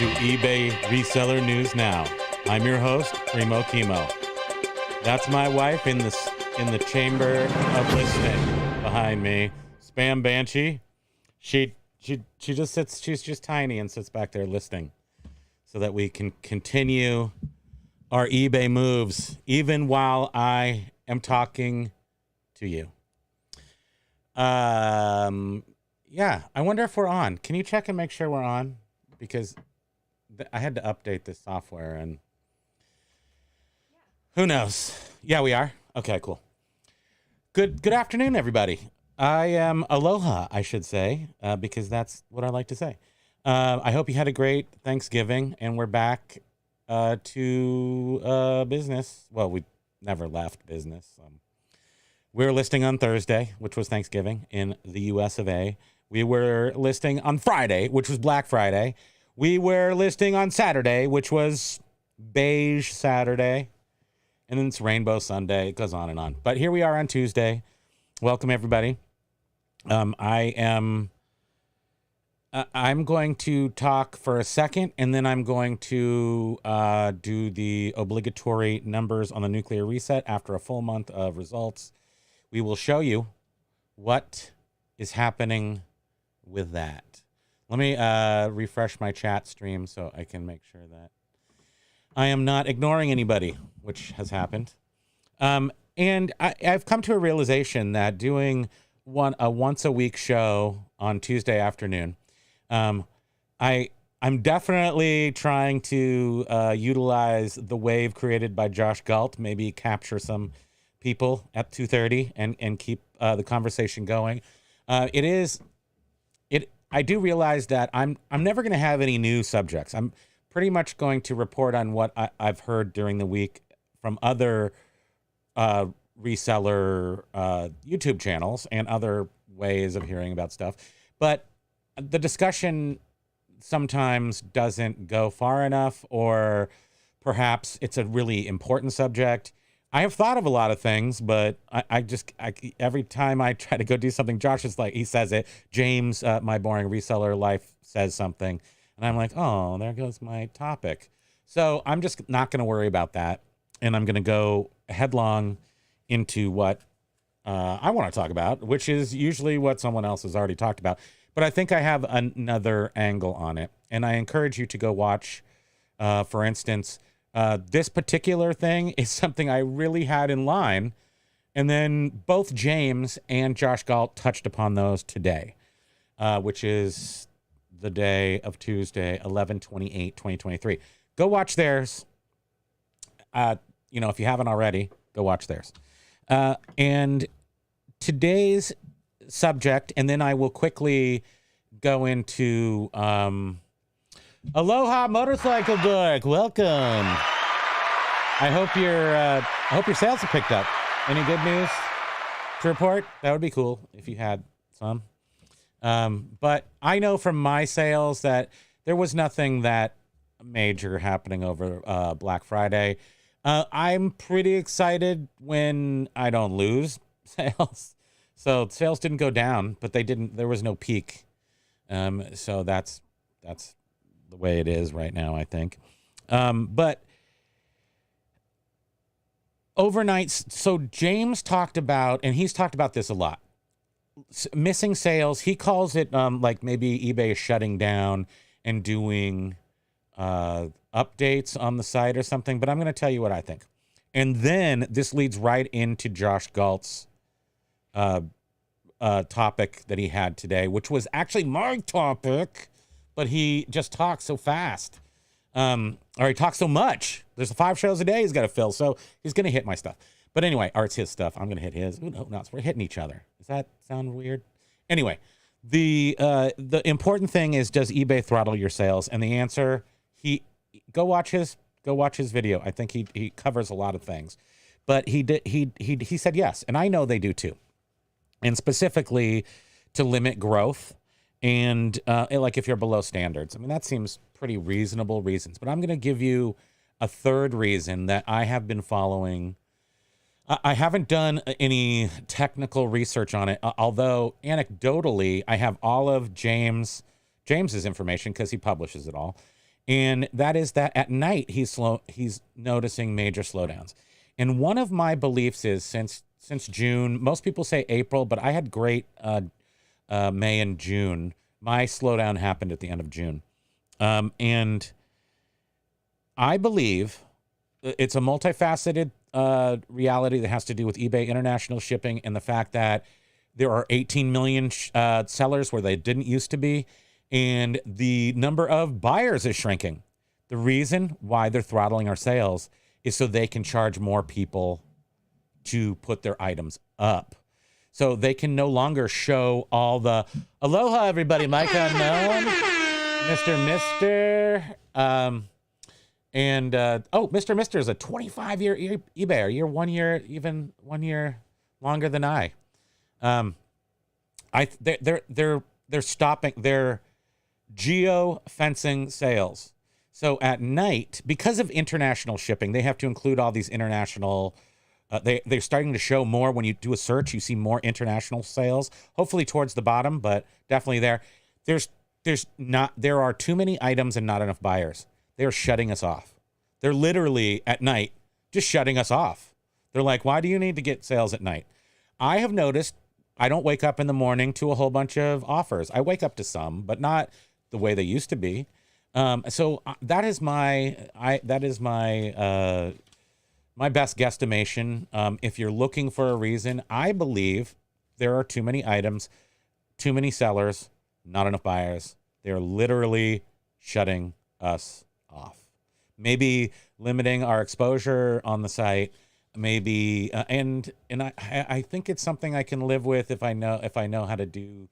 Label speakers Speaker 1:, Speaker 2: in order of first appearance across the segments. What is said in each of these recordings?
Speaker 1: to eBay Reseller News Now. I'm your host, Primo Chemo. That's my wife in the chamber of listening behind me, Spam Banshee. She just sits. She's just tiny and sits back there listening, so that we can continue our eBay moves even while I am talking to you. Yeah, I wonder if we're on. Can you check and make sure we're on? Because I had to update this software and who knows? Yeah, we are. Okay, cool. Good afternoon, everybody. I am aloha, I should say, because that's what I like to say. I hope you had a great Thanksgiving, and we're back to business. Well, we never left business. We were listing on Thursday, which was Thanksgiving in the US of A. We were listing on Friday, which was Black Friday. We were listing on Saturday, which was Beige Saturday. And then it's Rainbow Sunday. It goes on and on. But here we are on Tuesday. Welcome, everybody. I'm going to talk for a second, and then I'm going to do the obligatory numbers on the nuclear reset after a full month of results. We will show you what is happening with that. Let me refresh my chat stream so I can make sure that I am not ignoring anybody, which has happened. And I've come to a realization that doing a once-a-week show on Tuesday afternoon, I'm definitely trying to utilize the wave created by Josh Galt, maybe capture some people at 2:30 and keep the conversation going. I do realize that I'm never going to have any new subjects. I'm pretty much going to report on what I've heard during the week from other reseller YouTube channels and other ways of hearing about stuff. But the discussion sometimes doesn't go far enough, or perhaps it's a really important subject. I have thought of a lot of things, but I every time I try to go do something, Josh is like, he says it, James, my boring reseller life, says something. And I'm like, oh, there goes my topic. So I'm just not going to worry about that. And I'm going to go headlong into what I want to talk about, which is usually what someone else has already talked about. But I think I have another angle on it. And I encourage you to go watch, for instance, this particular thing is something I really had in line. And then both James and Josh Galt touched upon those today, which is the day of Tuesday, 11/28/2023. Go watch theirs. If you haven't already, go watch theirs. And today's subject, and then I will quickly go into Aloha Motorcycle Dork. Welcome. I hope your sales have picked up. Any good news to report? That would be cool if you had some. But I know from my sales that there was nothing that major happening over Black Friday. I'm pretty excited when I don't lose sales. So sales didn't go down, but there was no peak. So that's the way it is right now, I think. But overnight, so James talked about, and he's talked about this a lot, missing sales. He calls it like maybe eBay is shutting down and doing updates on the site or something, but I'm going to tell you what I think. And then this leads right into Josh Galt's topic that he had today, which was actually my topic, but he just talks so fast. Or he talks so much. There's 5 shows a day he's got to fill, so he's going to hit my stuff. But anyway, or it's his stuff. I'm going to hit his. Who knows? We're hitting each other. Does that sound weird? Anyway, the important thing is, does eBay throttle your sales? And the answer, go watch his video. I think he covers a lot of things. But he said yes, and I know they do too. And specifically to limit growth and like if you're below standards. I mean, that seems pretty reasonable reasons. But I'm going to give you a third reason that I have been following. I haven't done any technical research on it, although anecdotally, I have all of James's information because he publishes it all. And that is that at night he's noticing major slowdowns. And one of my beliefs is since June, most people say April, but I had great May and June. My slowdown happened at the end of June. And I believe it's a multifaceted reality that has to do with eBay international shipping and the fact that there are 18 million sellers where they didn't used to be, and the number of buyers is shrinking. The reason why they're throttling our sales is so they can charge more people to put their items up. So they can no longer show all the, aloha, everybody, Mike Unknown, Mr. Mr. is a 25-year eBayer. You're 1 year, even 1 year longer than I. They're stopping, they're geo-fencing sales. So at night, because of international shipping, they have to include all these international, they're starting to show more. When you do a search, you see more international sales, hopefully towards the bottom, but definitely there. There are too many items and not enough buyers. They're shutting us off. They're literally at night just shutting us off. They're like, why do you need to get sales at night? I have noticed I don't wake up in the morning to a whole bunch of offers. I wake up to some, but not the way they used to be. So that is my best guesstimation. If you're looking for a reason, I believe there are too many items, too many sellers, not enough buyers. They're literally shutting us off. Maybe limiting our exposure on the site. Maybe and I think it's something I can live with if I know how to do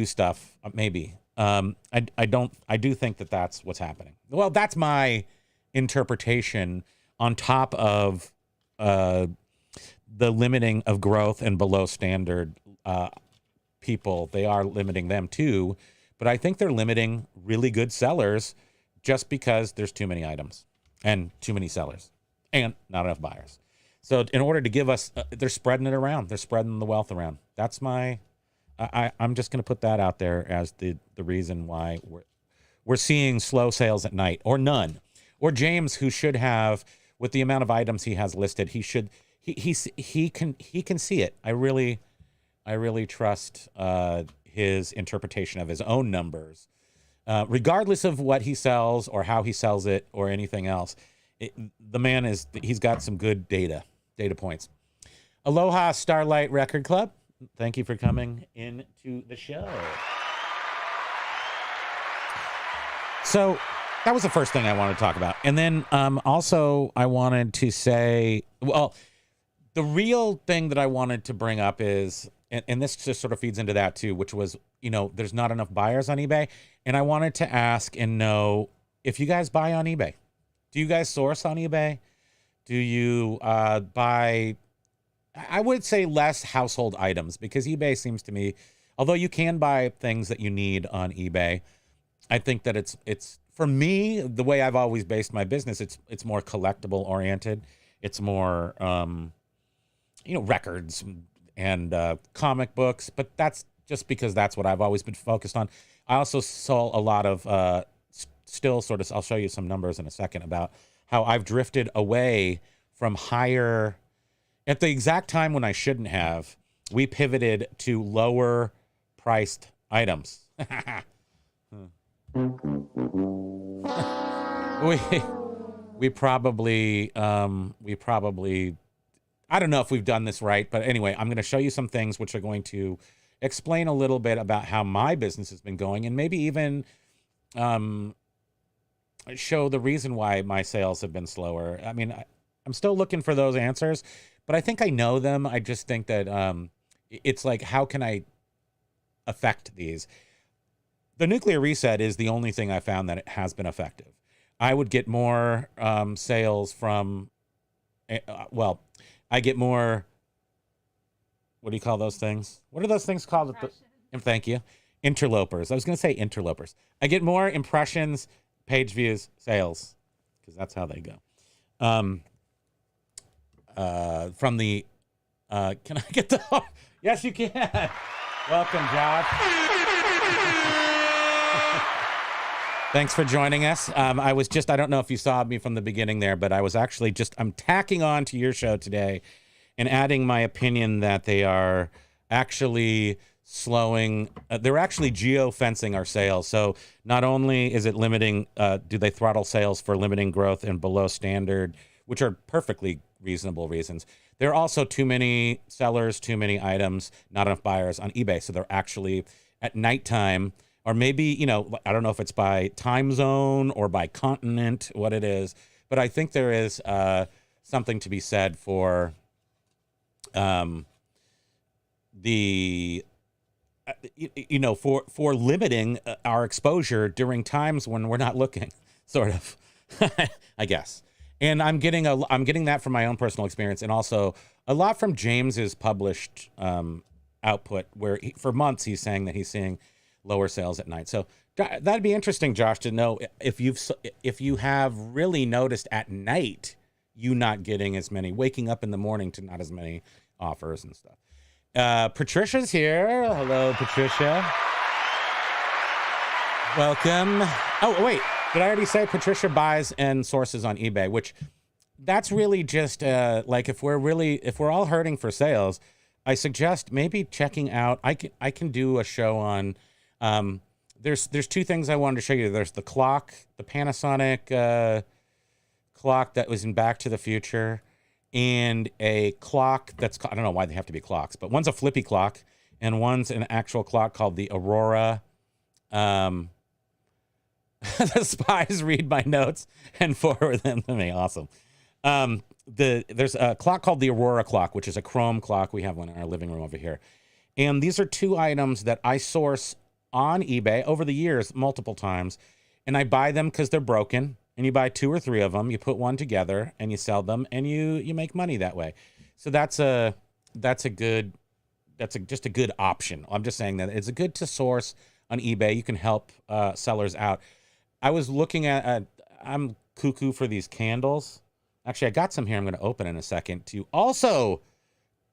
Speaker 1: stuff. Maybe I do think that that's what's happening. Well, that's my interpretation. On top of the limiting of growth and below standard people, they are limiting them too. But I think they're limiting really good sellers just because there's too many items and too many sellers and not enough buyers. So in order to give us, they're spreading it around. They're spreading the wealth around. That's I'm just going to put that out there as the reason why we're seeing slow sales at night or none. Or James, who should have, with the amount of items he has listed, he can see it. I really trust his interpretation of his own numbers, regardless of what he sells or how he sells it or anything else. The man he's got some good data points. Aloha, Starlight Record Club. Thank you for coming into the show. So that was the first thing I wanted to talk about. And then also I wanted to say, well, the real thing that I wanted to bring up is, and this just sort of feeds into that too, which was, there's not enough buyers on eBay. And I wanted to ask and know if you guys buy on eBay. Do you guys source on eBay? Do you buy, I would say less household items, because eBay seems to me, although you can buy things that you need on eBay, I think that it's for me, the way I've always based my business, it's more collectible oriented. It's more, records and comic books, but that's just because that's what I've always been focused on. I also saw a lot of still sort of, I'll show you some numbers in a second about how I've drifted away from higher, at the exact time when I shouldn't have, we pivoted to lower priced items. we probably, I don't know if we've done this right, but anyway, I'm going to show you some things which are going to explain a little bit about how my business has been going, and maybe even show the reason why my sales have been slower. I mean, I'm still looking for those answers, but I think I know them. I just think that it's like, how can I affect these? The nuclear reset is the only thing I found that it has been effective. I would get more sales from, I get more, what do you call those things? What are those things called? Thank you. Interlopers. I was going to say interlopers. I get more impressions, page views, sales, because that's how they go. From the, can I get the, yes, you can. Welcome, Josh. Thanks for joining us. I don't know if you saw me from the beginning there, but I was actually I'm tacking on to your show today and adding my opinion that they are actually slowing, they're actually geo-fencing our sales. So not only is it limiting, do they throttle sales for limiting growth and below standard, which are perfectly reasonable reasons. There are also too many sellers, too many items, not enough buyers on eBay. So they're actually at nighttime, or maybe, I don't know if it's by time zone or by continent, what it is, but I think there is something to be said for for limiting our exposure during times when we're not looking, sort of, I guess. And I'm getting that from my own personal experience, and also a lot from James's published output, where for months he's saying that he's seeing lower sales at night. So that'd be interesting, Josh, to know if you have really noticed at night you not getting as many, waking up in the morning to not as many offers and stuff. Patricia's here. Hello, Patricia. Welcome. Oh, wait. Did I already say Patricia buys and sources on eBay? Which that's really just like if we're all hurting for sales, I suggest maybe checking out. I can do a show on. There's two things I wanted to show you. There's the clock, the Panasonic clock that was in Back to the Future, and a clock that's, I don't know why they have to be clocks, but one's a flippy clock and one's an actual clock called the Aurora. The spies read my notes and forward them to me. Awesome. There's a clock called the Aurora clock, which is a chrome clock. We have one in our living room over here. And these are two items that I source on eBay over the years, multiple times. And I buy them because they're broken. And you buy 2 or 3 of them, you put one together and you sell them, and you make money that way. So that's just a good option. I'm just saying that it's good to source on eBay. You can help sellers out. I was looking at, I'm cuckoo for these candles. Actually, I got some here I'm going to open in a second to also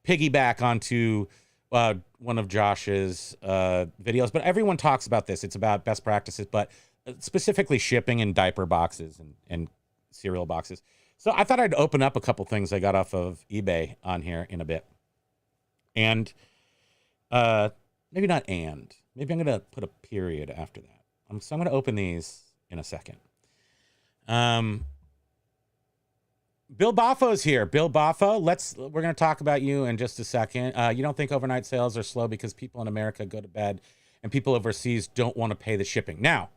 Speaker 1: piggyback onto one of Josh's videos. But everyone talks about this. It's about best practices, but specifically shipping in diaper boxes and cereal boxes. So I thought I'd open up a couple things I got off of eBay on here in a bit. And maybe not and. Maybe I'm going to put a period after that. So I'm going to open these in a second. Bill Baffo's here. Bill Baffo, we're going to talk about you in just a second. You don't think overnight sales are slow because people in America go to bed and people overseas don't want to pay the shipping. Now,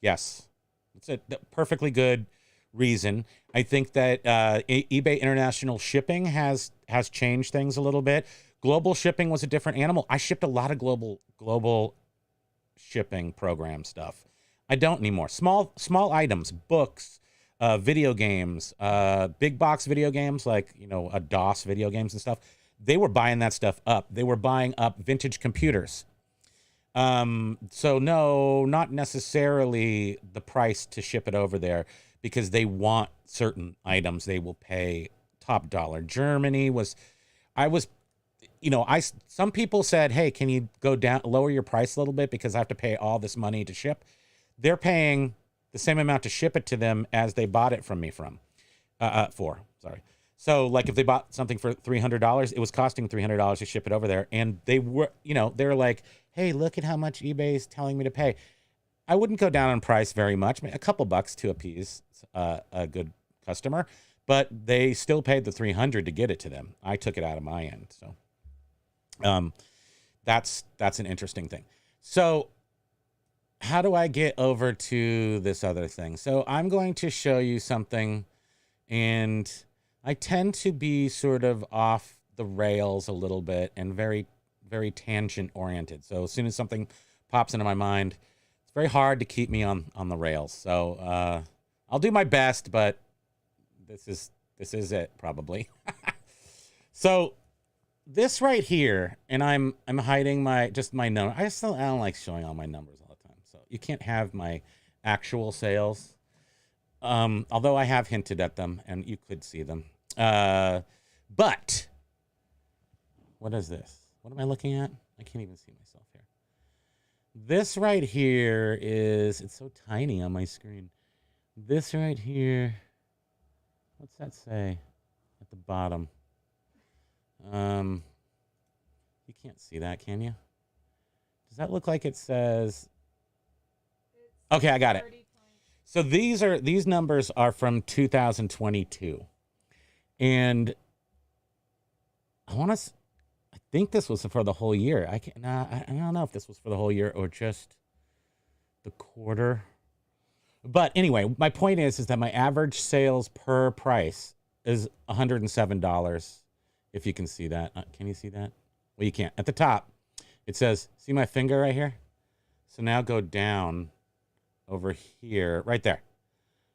Speaker 1: yes, it's a perfectly good reason. I think that eBay International Shipping has changed things a little bit. Global shipping was a different animal. I shipped a lot of global shipping program stuff. I don't anymore. Small items, books, video games, big box video games like, a DOS video games and stuff. They were buying that stuff up. They were buying up vintage computers. So no, not necessarily the price to ship it over there, because they want certain items. They will pay top dollar. Germany some people said, hey, can you go down, lower your price a little bit because I have to pay all this money to ship. They're paying the same amount to ship it to them as they bought it from me for. So like if they bought something for $300, it was costing $300 to ship it over there. And they were, they're like, hey, look at how much eBay is telling me to pay. I wouldn't go down on price very much, a couple bucks to appease a good customer, but they still paid the $300 to get it to them. I took it out of my end. So that's an interesting thing. So how do I get over to this other thing? So I'm going to show you something, and I tend to be sort of off the rails a little bit and very, very tangent oriented. So as soon as something pops into my mind, it's very hard to keep me on the rails. So I'll do my best, but this is it probably. So this right here, and I'm hiding my number. I don't like showing all my numbers all the time. So you can't have my actual sales. Although I have hinted at them and you could see them. But what is this? What am I looking at? I can't even see myself here. This right here is, it's so tiny on my screen. This right here, what's that say at the bottom? You can't see that, can you? Does that look like it says? Okay, I got it. So these numbers are from 2022, and I think this was for the whole year. I don't know if this was for the whole year or just the quarter. But anyway, my point is that my average sales per price is $107. If you can see that, can you see that? Well, you can't. At the top, it says, see my finger right here? So now go down over here, right there.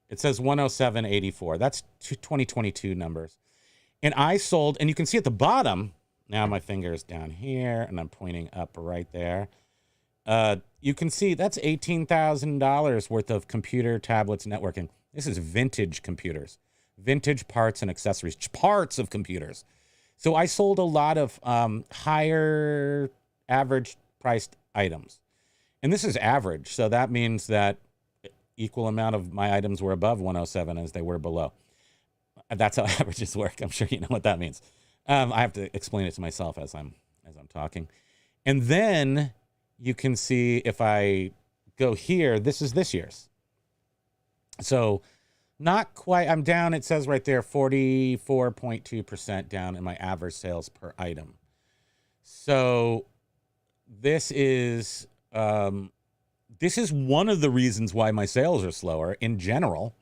Speaker 1: It says 107.84. That's 2022 numbers. And I sold, and you can see at the bottom, now my finger is down here, and I'm pointing up right there. You can see that's $18,000 worth of computer, tablets, networking. This is vintage computers, vintage parts and accessories, parts of computers. So I sold a lot of higher average priced items. And this is average. So that means that equal amount of my items were above 107 as they were below. That's how averages work. I'm sure you know what that means. I have to explain it to myself as I'm talking. And then you can see if I go here, this is this year's. So not quite, I'm down, it says right there, 44.2% down in my average sales per item. So this is one of the reasons why my sales are slower in general.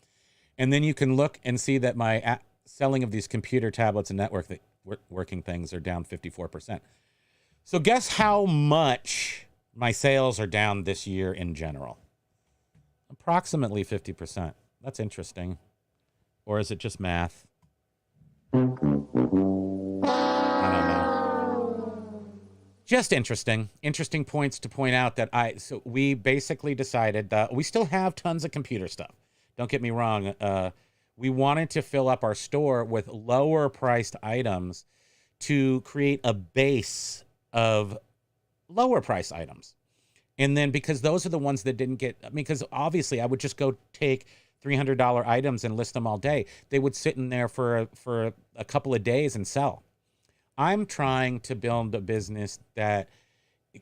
Speaker 1: And then you can look and see that my selling of these computer, tablets, and working things are down 54%. So guess how much my sales are down this year in general? Approximately 50%. That's interesting. Or is it just math? I don't know. Just interesting. Interesting points to point out that so we basically decided that we still have tons of computer stuff. Don't get me wrong. We wanted to fill up our store with lower priced items to create a base of lower price items. And then because those are the ones that didn't get, because obviously I would just go take $300 items and list them all day. They would sit in there for a couple of days and sell. I'm trying to build a business that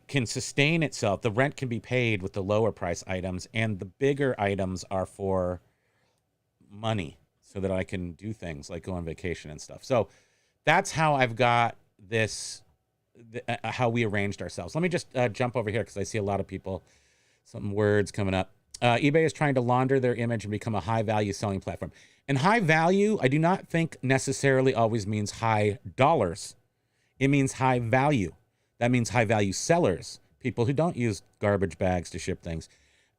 Speaker 1: can sustain itself. The rent can be paid with the lower price items, and the bigger items are for money so that I can do things like go on vacation and stuff. So that's how I've got this, how we arranged ourselves. Let me just jump over here because I see a lot of people, some words coming up. eBay is trying to launder their image and become a high value selling platform. And high value, I do not think necessarily always means high dollars. It means high value. That means high value sellers, people who don't use garbage bags to ship things.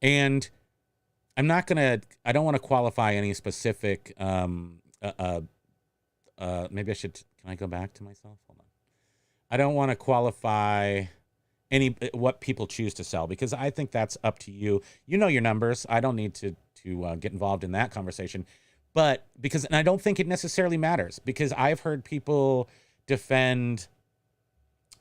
Speaker 1: And I don't want to qualify any specific, maybe I should, can I go back to myself? Hold on. I don't want to qualify what people choose to sell, because I think that's up to you. You know your numbers. I don't need to get involved in that conversation. But and I don't think it necessarily matters, because I've heard people defend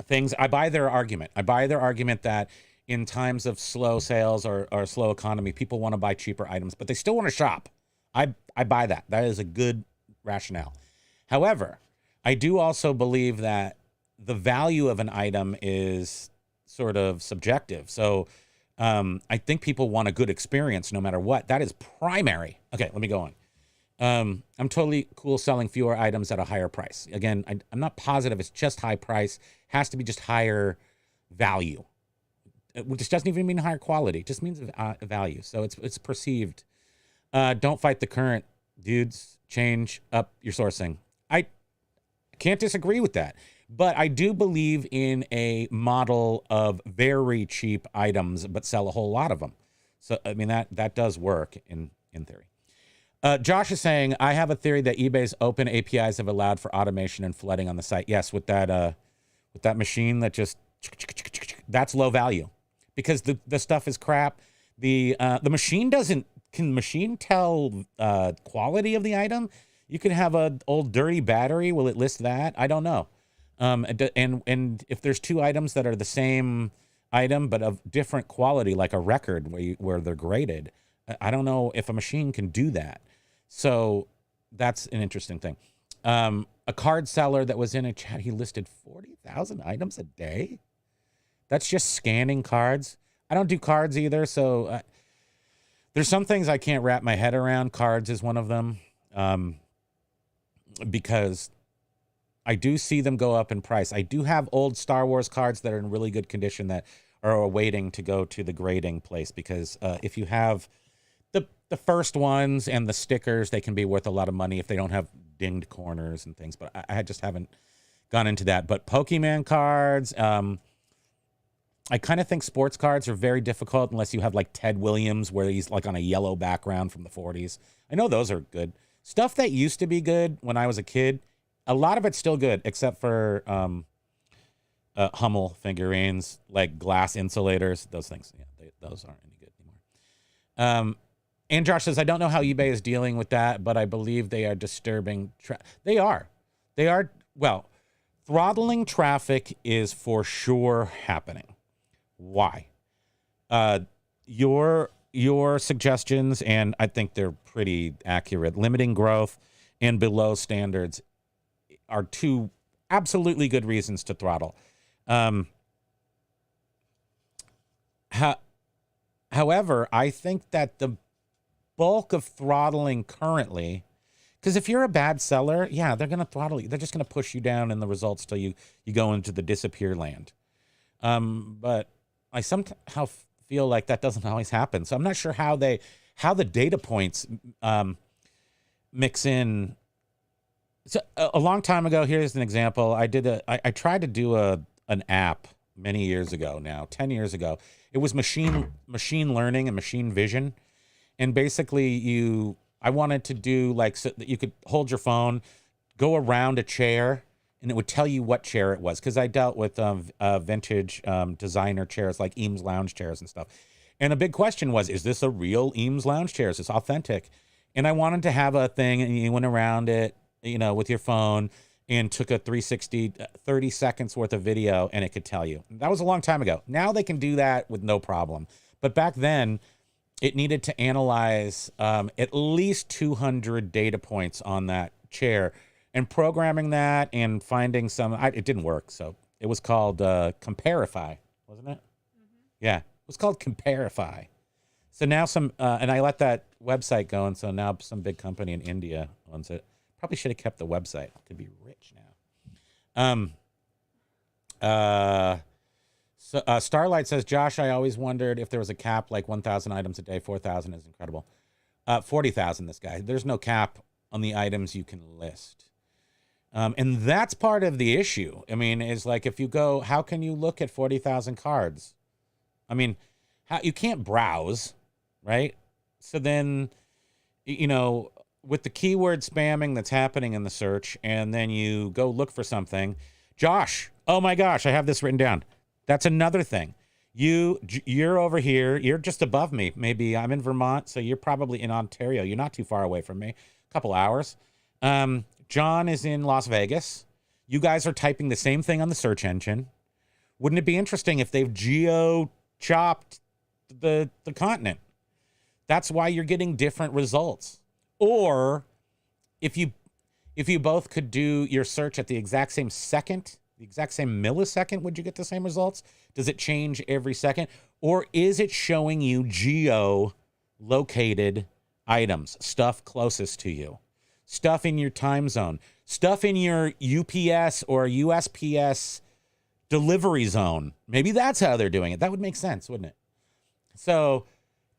Speaker 1: things. I buy their argument. That in times of slow sales or slow economy, people want to buy cheaper items, but they still want to shop. I buy that. That is a good rationale. However, I do also believe that the value of an item is sort of subjective. So I think people want a good experience no matter what. That is primary. Okay, let me go on. I'm totally cool selling fewer items at a higher price. Again, I'm not positive it's just high price. Has to be just higher value. Which doesn't even mean higher quality. It just means value. So it's perceived. Don't fight the current, dudes. Change up your sourcing. I can't disagree with that. But I do believe in a model of very cheap items, but sell a whole lot of them. So, I mean, that does work in theory. Josh is saying, I have a theory that eBay's open APIs have allowed for automation and flooding on the site. Yes, with that machine that just, that's low value, because the stuff is crap. The machine can the machine tell quality of the item? You could have an old dirty battery. Will it list that? I don't know. And if there's two items that are the same item, but of different quality, like a record where they're graded. I don't know if a machine can do that. So that's an interesting thing. A card seller that was in a chat, he listed 40,000 items a day. That's just scanning cards. I don't do cards either, so there's some things I can't wrap my head around. Cards is one of them, because I do see them go up in price. I do have old Star Wars cards that are in really good condition that are waiting to go to the grading place, because if you have the first ones and the stickers, they can be worth a lot of money if they don't have dinged corners and things. But I just haven't gone into that. But Pokemon cards, I kind of think sports cards are very difficult unless you have like Ted Williams, where he's like on a yellow background from the 40s. I know those are good. Stuff that used to be good when I was a kid, a lot of it's still good, except for Hummel figurines, like glass insulators, those things. Yeah, those aren't any good anymore. And Josh says, I don't know how eBay is dealing with that, but I believe they are disturbing. They are. Well, throttling traffic is for sure happening. Why? Your suggestions, and I think they're pretty accurate, limiting growth and below standards are two absolutely good reasons to throttle. However, I think that the bulk of throttling currently, because if you're a bad seller, yeah, they're going to throttle you. They're just going to push you down in the results till you go into the disappear land. But I somehow feel like that doesn't always happen. So I'm not sure how the data points mix in. So a long time ago, here's an example. I tried to do an app many years ago now, 10 years ago. It was machine learning and machine vision. And basically I wanted to do like, so that you could hold your phone, go around a chair, and it would tell you what chair it was. Cause I dealt with vintage designer chairs, like Eames lounge chairs and stuff. And a big question was, is this a real Eames lounge chair? Is this authentic? And I wanted to have a thing, and you went around it, with your phone, and took a 360, 30 seconds worth of video, and it could tell you. That was a long time ago. Now they can do that with no problem. But back then, it needed to analyze at least 200 data points on that chair, and programming that and finding it didn't work. So it was called Comparify, wasn't it? Mm-hmm. Yeah, it was called Comparify. So now and I let that website go, and so now some big company in India owns it. Probably should have kept the website. Could be rich now. So Starlight says, Josh, I always wondered if there was a cap, like 1,000 items a day. 4,000 is incredible. 40,000, this guy. There's no cap on the items you can list. And that's part of the issue. I mean, is like, if you go, how can you look at 40,000 cards? I mean, you can't browse, right? So then, with the keyword spamming that's happening in the search, and then you go look for something. Josh, oh my gosh, I have this written down. That's another thing. You're over here. You're just above me. Maybe I'm in Vermont, so you're probably in Ontario. You're not too far away from me. A couple hours. John is in Las Vegas. You guys are typing the same thing on the search engine. Wouldn't it be interesting if they've geo-chopped the continent? That's why you're getting different results. Or if you both could do your search at the exact same second, the exact same millisecond, would you get the same results? Does it change every second? Or is it showing you geo-located items, stuff closest to you, stuff in your time zone, stuff in your UPS or USPS delivery zone? Maybe that's how they're doing it. That would make sense, wouldn't it? So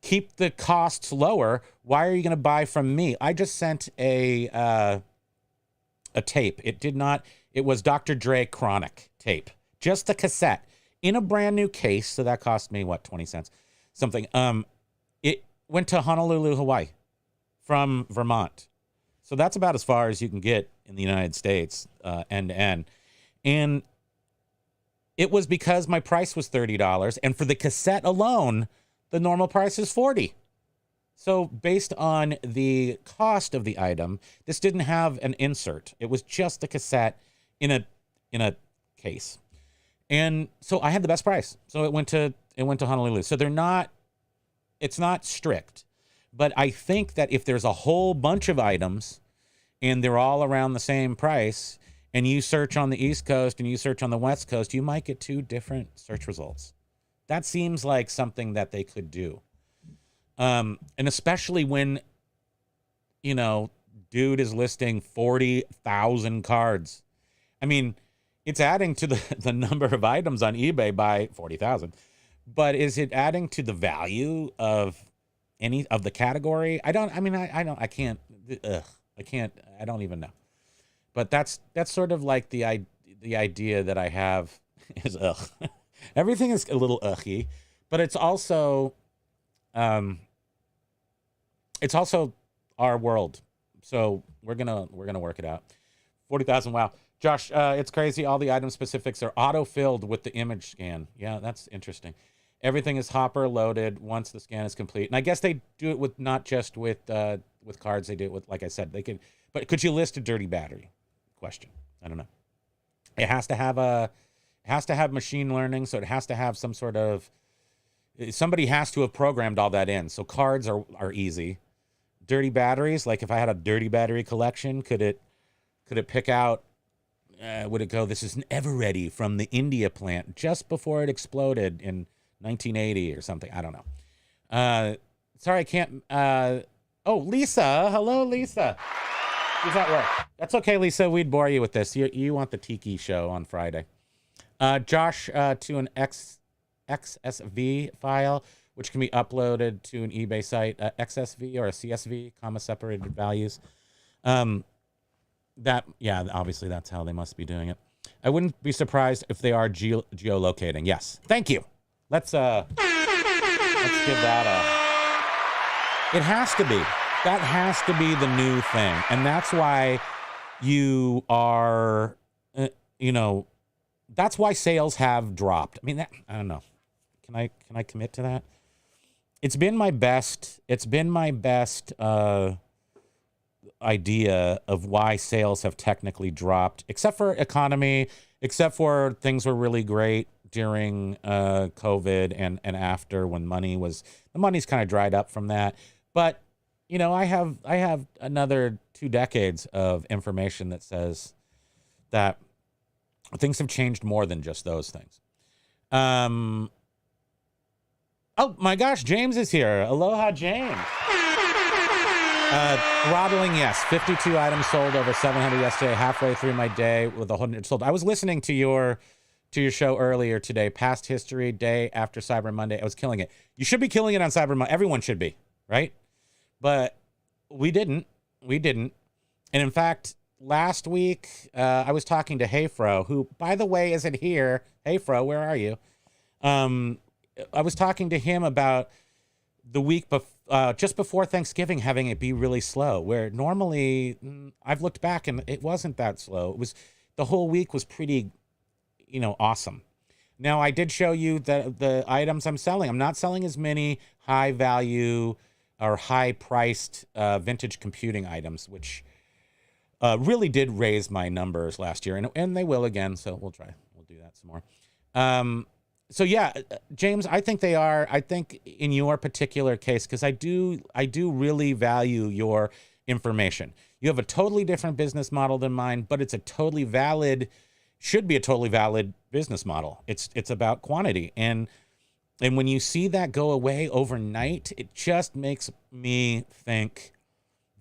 Speaker 1: keep the costs lower. Why are you going to buy from me? I just sent a tape. It was Dr. Dre Chronic tape, just the cassette in a brand new case. So that cost me, 20 cents, something. It went to Honolulu, Hawaii from Vermont. So that's about as far as you can get in the United States, end to end. And it was because my price was $30. And for the cassette alone, the normal price is $40. So based on the cost of the item, this didn't have an insert. It was just the cassette in a case. And so I had the best price. So it went to Honolulu. So it's not strict. But I think that if there's a whole bunch of items and they're all around the same price, and you search on the East Coast and you search on the West Coast, you might get 2 different search results. That seems like something that they could do. And especially when, dude is listing 40,000 cards. I mean, it's adding to the number of items on eBay by 40,000. But is it adding to the value of any of the category? I don't even know. But that's sort of like the idea that I have is everything is a little ughy, but it's also our world. So we're gonna work it out. 40,000. Wow. Josh, it's crazy. All the item specifics are auto-filled with the image scan. Yeah, that's interesting. Everything is hopper loaded once the scan is complete. And I guess they do it with not just with cards. They do it with, like I said, they could. But could you list a dirty battery? Question. I don't know. It has to have machine learning, so it has to have some sort of. Somebody has to have programmed all that in. So cards are easy. Dirty batteries, like if I had a dirty battery collection, could it pick out? Would it go? This is an Everready from the India plant just before it exploded in 1980 or something. I don't know. Sorry, I can't. Oh, Lisa. Hello, Lisa. She's at work. That's okay, Lisa. We'd bore you with this. You want the Tiki show on Friday. Josh, to an XSV file, which can be uploaded to an eBay site, XSV or a CSV, comma separated values. Obviously that's how they must be doing it. I wouldn't be surprised if they are geolocating. Yes. Thank you. Let's give that a. It has to be. That has to be the new thing. And that's why you are, that's why sales have dropped. I mean, I don't know. Can I commit to that? It's been my best idea of why sales have technically dropped, except for economy, except for things were really great during COVID and after, when the money's kind of dried up from that. But I have another 2 decades of information that says that things have changed more than just those things. Oh my gosh, James is here. Aloha, James. Throttling, yes. 52 items sold, over 700 yesterday, halfway through my day with 100 sold. I was listening to your show earlier today, past history, day after Cyber Monday. I was killing it. You should be killing it on Cyber Monday. Everyone should be, right? But we didn't. And in fact, last week, I was talking to Heyfro, who, by the way, isn't here. Heyfro, where are you? I was talking to him about the week just before Thanksgiving having it be really slow, where normally I've looked back and it wasn't that slow. The whole week was pretty, awesome. Now, I did show you the items I'm selling. I'm not selling as many high value or high priced vintage computing items, which really did raise my numbers last year, and they will again. So we'll do that some more. So yeah, James, I think they are. I think in your particular case, because I do really value your information. You have a totally different business model than mine, but it's should be a totally valid business model. It's about quantity, and when you see that go away overnight, it just makes me think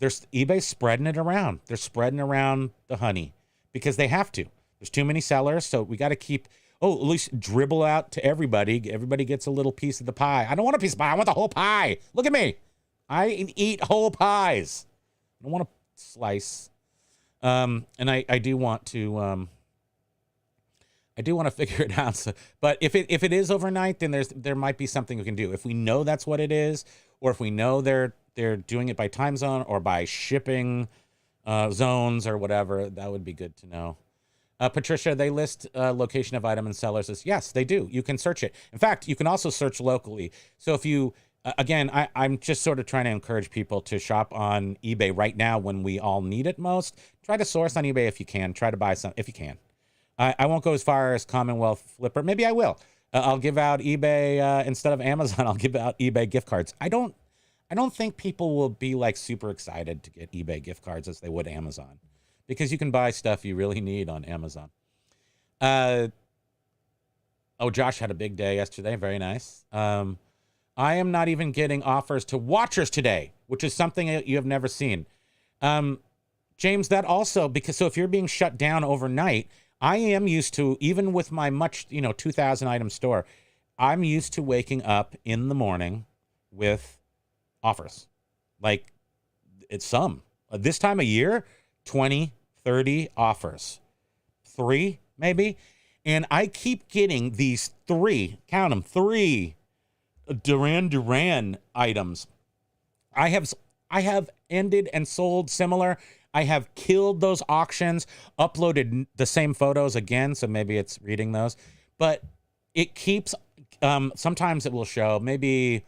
Speaker 1: eBay's spreading it around. They're spreading around the honey because they have to. There's too many sellers, so we got to keep. At least dribble out to everybody. Everybody gets a little piece of the pie. I don't want a piece of pie. I want the whole pie. Look at me. I eat whole pies. I don't want to slice. And I do want to. I do want to figure it out. So, but if it is overnight, then there might be something we can do. If we know that's what it is, or if we know they're doing it by time zone or by shipping zones or whatever, that would be good to know. Patricia, they list location of item and sellers as, yes, they do. You can search it. In fact, you can also search locally. So if you, again, I'm just sort of trying to encourage people to shop on eBay right now when we all need it most. Try to source on eBay if you can. Try to buy some if you can. I won't go as far as Commonwealth Flipper. Maybe I will. I'll give out eBay instead of Amazon. I'll give out eBay gift cards. I don't think people will be like super excited to get eBay gift cards as they would Amazon, because you can buy stuff you really need on Amazon. Oh, Josh had a big day yesterday. Very nice. I am not even getting offers to watchers today, which is something that you have never seen. James, that also, because so if you're being shut down overnight, I am used to, even with my 2,000 item store, I'm used to waking up in the morning with offers. Like, it's this time of year, 20, 30 offers, 3 maybe. And I keep getting these 3, count them, 3 Duran items. I have ended and sold similar. I have killed those auctions, uploaded the same photos again, so maybe it's reading those. But it keeps, sometimes it will show, maybe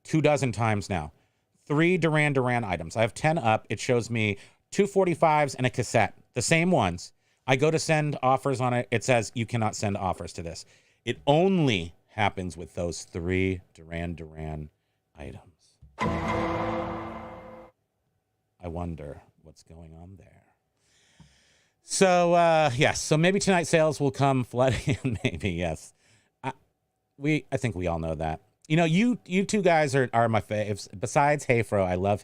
Speaker 1: 24 times now, 3 Duran items. I have 10 up. It shows me 2 45s and a cassette, the same ones. I go to send offers on it. It says, you cannot send offers to this. It only happens with those 3 Duran items. I wonder what's going on there. So, yes. So maybe tonight sales will come flooding. Maybe, yes. I think we all know that. You know, you two guys are my faves. Besides Hayfro, I love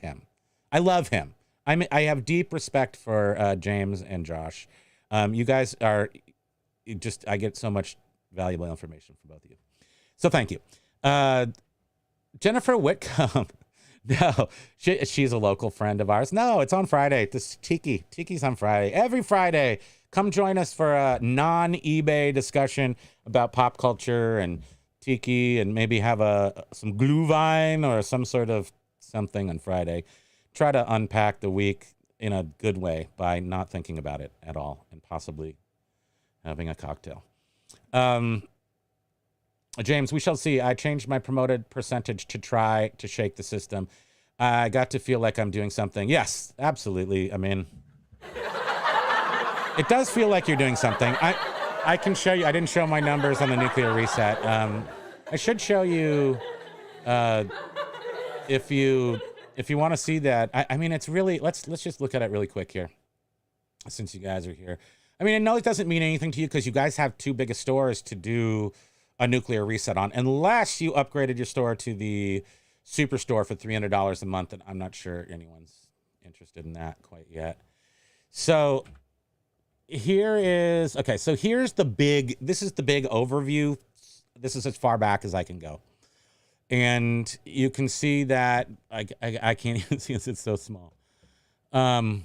Speaker 1: him. I have deep respect for James and Josh. You guys are I get so much valuable information from both of you. So thank you. Jennifer Whitcomb. No, she's a local friend of ours. No, it's on Friday. This Tiki's on Friday. Every Friday, come join us for a non-eBay discussion about pop culture and Tiki, and maybe have some Glühwein or some sort of something on Friday. Try to unpack the week in a good way by not thinking about it at all and possibly having a cocktail. James, we shall see. I changed my promoted percentage to try to shake the system. I got to feel like I'm doing something. Yes, absolutely. I mean, it does feel like you're doing something. I can show you. I didn't show my numbers on the nuclear reset. I should show you if you want to see that. I mean, it's really, let's just look at it really quick here, since you guys are here. I mean, I know it doesn't mean anything to you because you guys have too big of stores to do a nuclear reset on, unless you upgraded your store to the Superstore for $300 a month, and I'm not sure anyone's interested in that quite yet. So here is, okay, so here's this is the big overview. This is as far back as I can go. And you can see that, I can't even see this, it's so small. So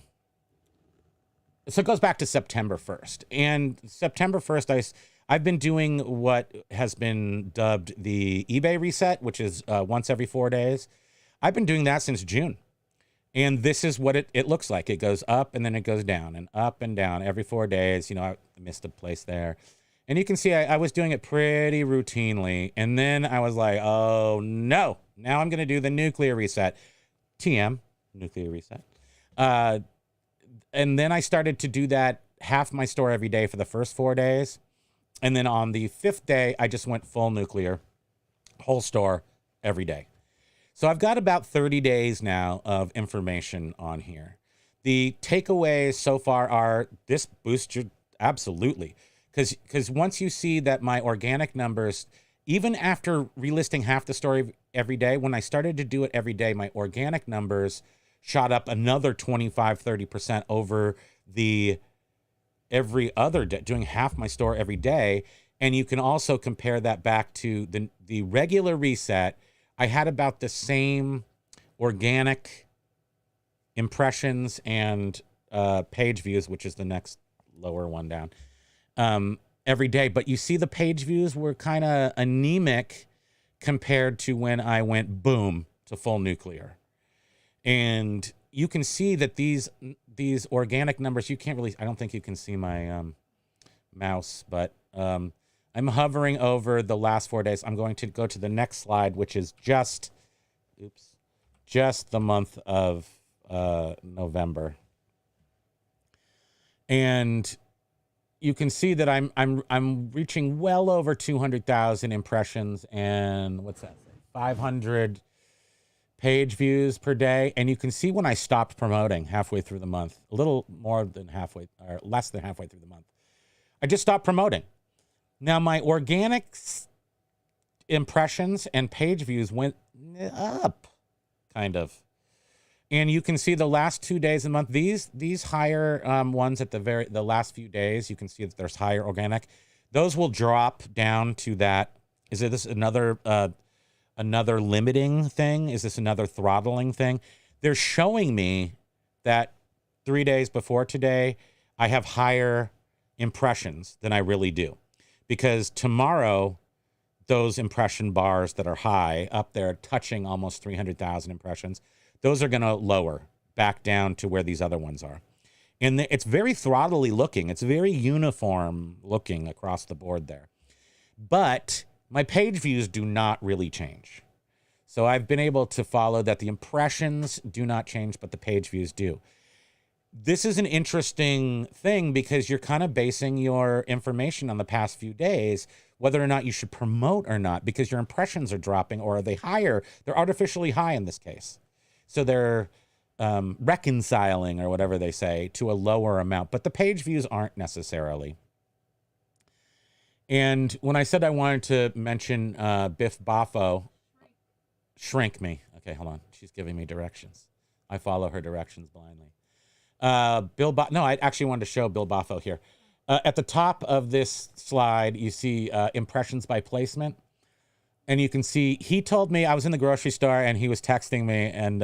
Speaker 1: it goes back to September 1st. And September 1st, I've been doing what has been dubbed the eBay reset, which is once every 4 days. I've been doing that since June. And this is what it looks like. It goes up and then it goes down and up and down every 4 days. You know, I missed a place there. And you can see I was doing it pretty routinely. And then I was like, oh, no. Now I'm going to do the nuclear reset. TM, nuclear reset. And then I started to do that half my store every day for the first 4 days. And then on the 5th day, I just went full nuclear, whole store every day. So I've got about 30 days now of information on here. The takeaways so far are this boosts your, absolutely. Because once you see that my organic numbers, even after relisting half the store every day, when I started to do it every day, my organic numbers shot up another 25, 30% over the every other day, doing half my store every day. And you can also compare that back to the regular reset. I had about the same organic impressions and page views, which is the next lower one down, every day. But you see the page views were kind of anemic compared to when I went boom to full nuclear. And you can see that these organic numbers, you can't really, I don't think you can see my mouse, but I'm hovering over the last 4 days. I'm going to go to the next slide, which is just the month of November. And you can see that I'm reaching well over 200,000 impressions and what's that? 500 page views per day. And you can see when I stopped promoting halfway through the month, a little more than halfway or less than halfway through the month, I just stopped promoting. Now my organic impressions and page views went up kind of. And you can see the last 2 days of the month, these higher ones at the last few days, you can see that there's higher organic. Those will drop down to that. Is this another limiting thing? Is this another throttling thing? They're showing me that 3 days before today, I have higher impressions than I really do. Because tomorrow, those impression bars that are high up there, touching almost 300,000 impressions, those are going to lower back down to where these other ones are. And it's very throttly looking. It's very uniform looking across the board there. But my page views do not really change. So I've been able to follow that the impressions do not change, but the page views do. This is an interesting thing because you're kind of basing your information on the past few days, whether or not you should promote or not, because your impressions are dropping, or are they higher? They're artificially high in this case. So they're reconciling, or whatever they say, to a lower amount, but the page views aren't necessarily. And when I said I wanted to mention Biff Boffo, shrink me. Okay, hold on. She's giving me directions. I follow her directions blindly. No, I actually wanted to show Bill Boffo here. At the top of this slide, you see impressions by placement. And you can see, he told me, I was in the grocery store and he was texting me and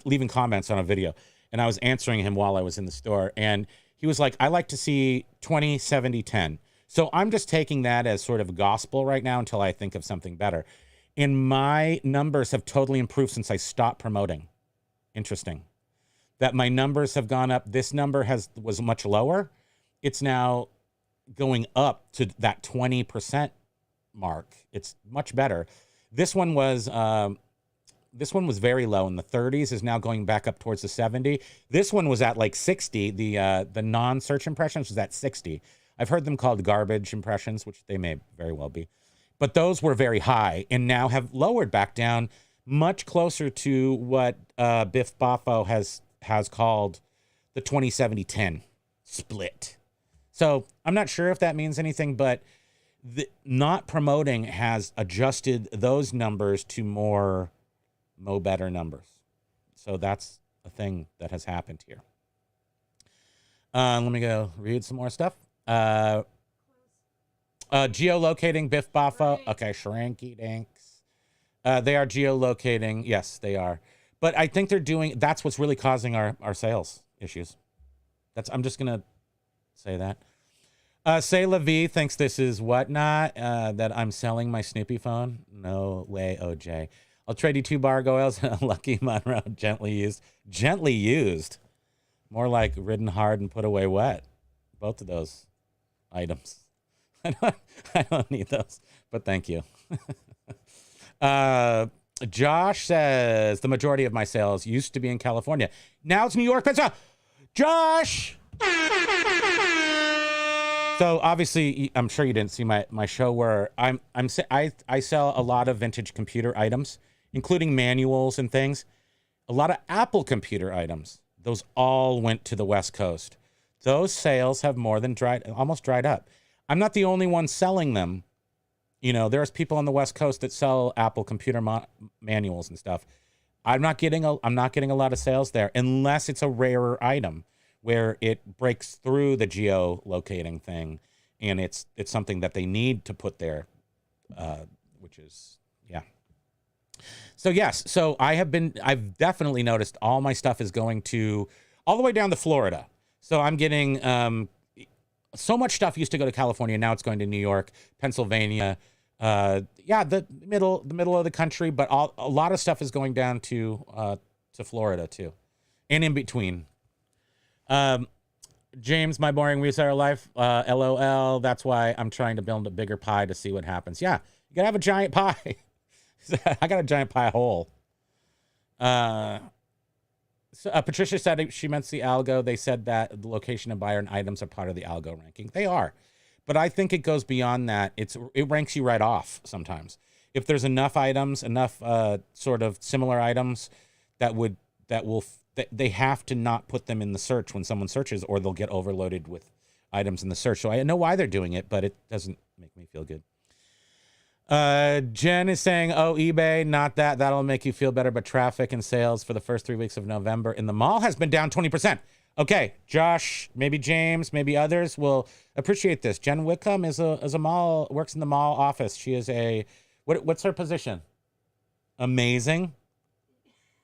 Speaker 1: leaving comments on a video. And I was answering him while I was in the store. And he was like, I like to see 20, 70, 10. So I'm just taking that as sort of gospel right now until I think of something better. And my numbers have totally improved since I stopped promoting. Interesting. That my numbers have gone up. This number was much lower. It's now going up to that 20% mark. It's much better. This one was very low in the 30s, is now going back up towards the 70. This one was at like 60. The non-search impressions was at 60. I've heard them called garbage impressions, which they may very well be. But those were very high and now have lowered back down much closer to what Biff Boffo has called the 20-70-10 split. So I'm not sure if that means anything, but not promoting has adjusted those numbers to more better numbers. So that's a thing that has happened here. Let me go read some more stuff. Geolocating Biff Boffo. Okay, shrinky dinks. They are geolocating. Yes, they are. But I think that's what's really causing our sales issues. I'm just going to say that. Say La Vie thinks this is whatnot, that I'm selling my Snoopy phone. No way, OJ. I'll trade you 2 bar goils and a Lucky Monroe gently used. Gently used. More like ridden hard and put away wet. Both of those items. I don't need those, but thank you. Josh says the majority of my sales used to be in California. Now it's New York, Pennsylvania. Josh! So obviously, I'm sure you didn't see my show where I sell a lot of vintage computer items, including manuals and things. A lot of Apple computer items. Those all went to the West Coast. Those sales have more than almost dried up. I'm not the only one selling them. You know, there's people on the West Coast that sell Apple computer manuals and stuff. I'm not getting a lot of sales there unless it's a rarer item where it breaks through the geolocating thing and it's something that they need to put there, which is, yeah. So yes, so I've definitely noticed all my stuff is going to all the way down to Florida. So I'm getting so much stuff used to go to California. Now it's going to New York, Pennsylvania. The middle of the country, but a lot of stuff is going down to Florida too, and in between. James, my boring reseller life. LOL. That's why I'm trying to build a bigger pie to see what happens. Yeah, you gotta have a giant pie. I got a giant pie hole. So, Patricia said she meant the algo. They said that the location of buyer and items are part of the algo ranking. They are. But I think it goes beyond that. It ranks you right off sometimes. If there's enough items, enough sort of similar items they have to not put them in the search when someone searches, or they'll get overloaded with items in the search. So I know why they're doing it, but it doesn't make me feel good. Jen is saying, oh, eBay, not that. That'll make you feel better, but traffic and sales for the first 3 weeks of November in the mall has been down 20%. Okay, Josh, maybe James, maybe others will appreciate this. Jen Wickham is a mall, works in the mall office. She is what's her position? Amazing.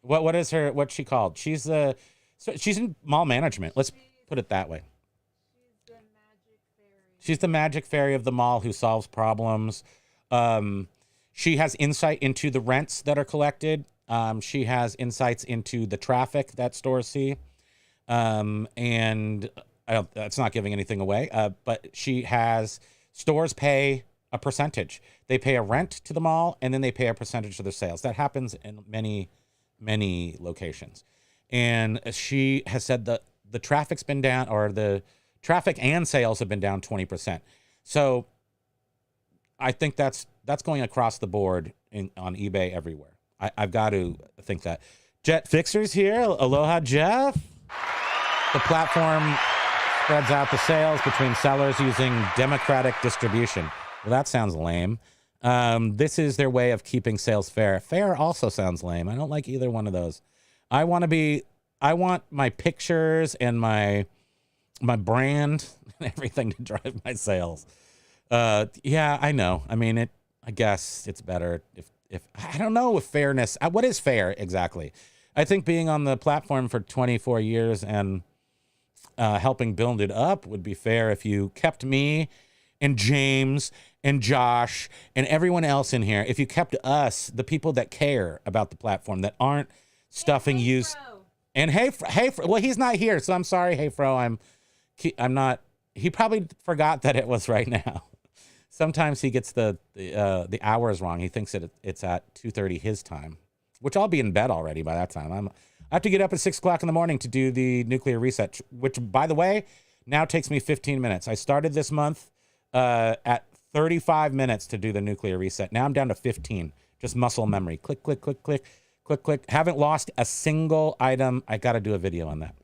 Speaker 1: What's she called? She's in mall management. Let's put it that way. She's the magic fairy of the mall who solves problems. She has insight into the rents that are collected. She has insights into the traffic that stores see. And that's not giving anything away. But stores pay a percentage. They pay a rent to the mall, and then they pay a percentage of their sales. That happens in many, many locations. And she has said that the traffic's been down, or the traffic and sales have been down 20%. So I think that's going across the board on eBay everywhere. I've got to think that. Jet Fixer's here. Aloha, Jeff. The platform spreads out the sales between sellers using democratic distribution. Well, that sounds lame. This is their way of keeping sales fair. Fair also sounds lame. I don't like either one of those. I want my pictures and my brand and everything to drive my sales. Yeah, I know. I mean, I guess it's better if I don't know if fairness. What is fair exactly? I think being on the platform for 24 years and helping build it up would be fair if you kept me and James and Josh and everyone else in here. If you kept us, the people that care about the platform, that aren't stuffing you. And hey, well, he's not here, so I'm sorry. Hey, Fro, I'm not. He probably forgot that it was right now. Sometimes he gets the hours wrong. He thinks that it's at 2:30 his time, which I'll be in bed already by that time. I have to get up at 6 o'clock in the morning to do the nuclear reset, which, by the way, now takes me 15 minutes. I started this month at 35 minutes to do the nuclear reset. Now I'm down to 15. Just muscle memory. Click, click, click, click, click, click. Haven't lost a single item. I got to do a video on that.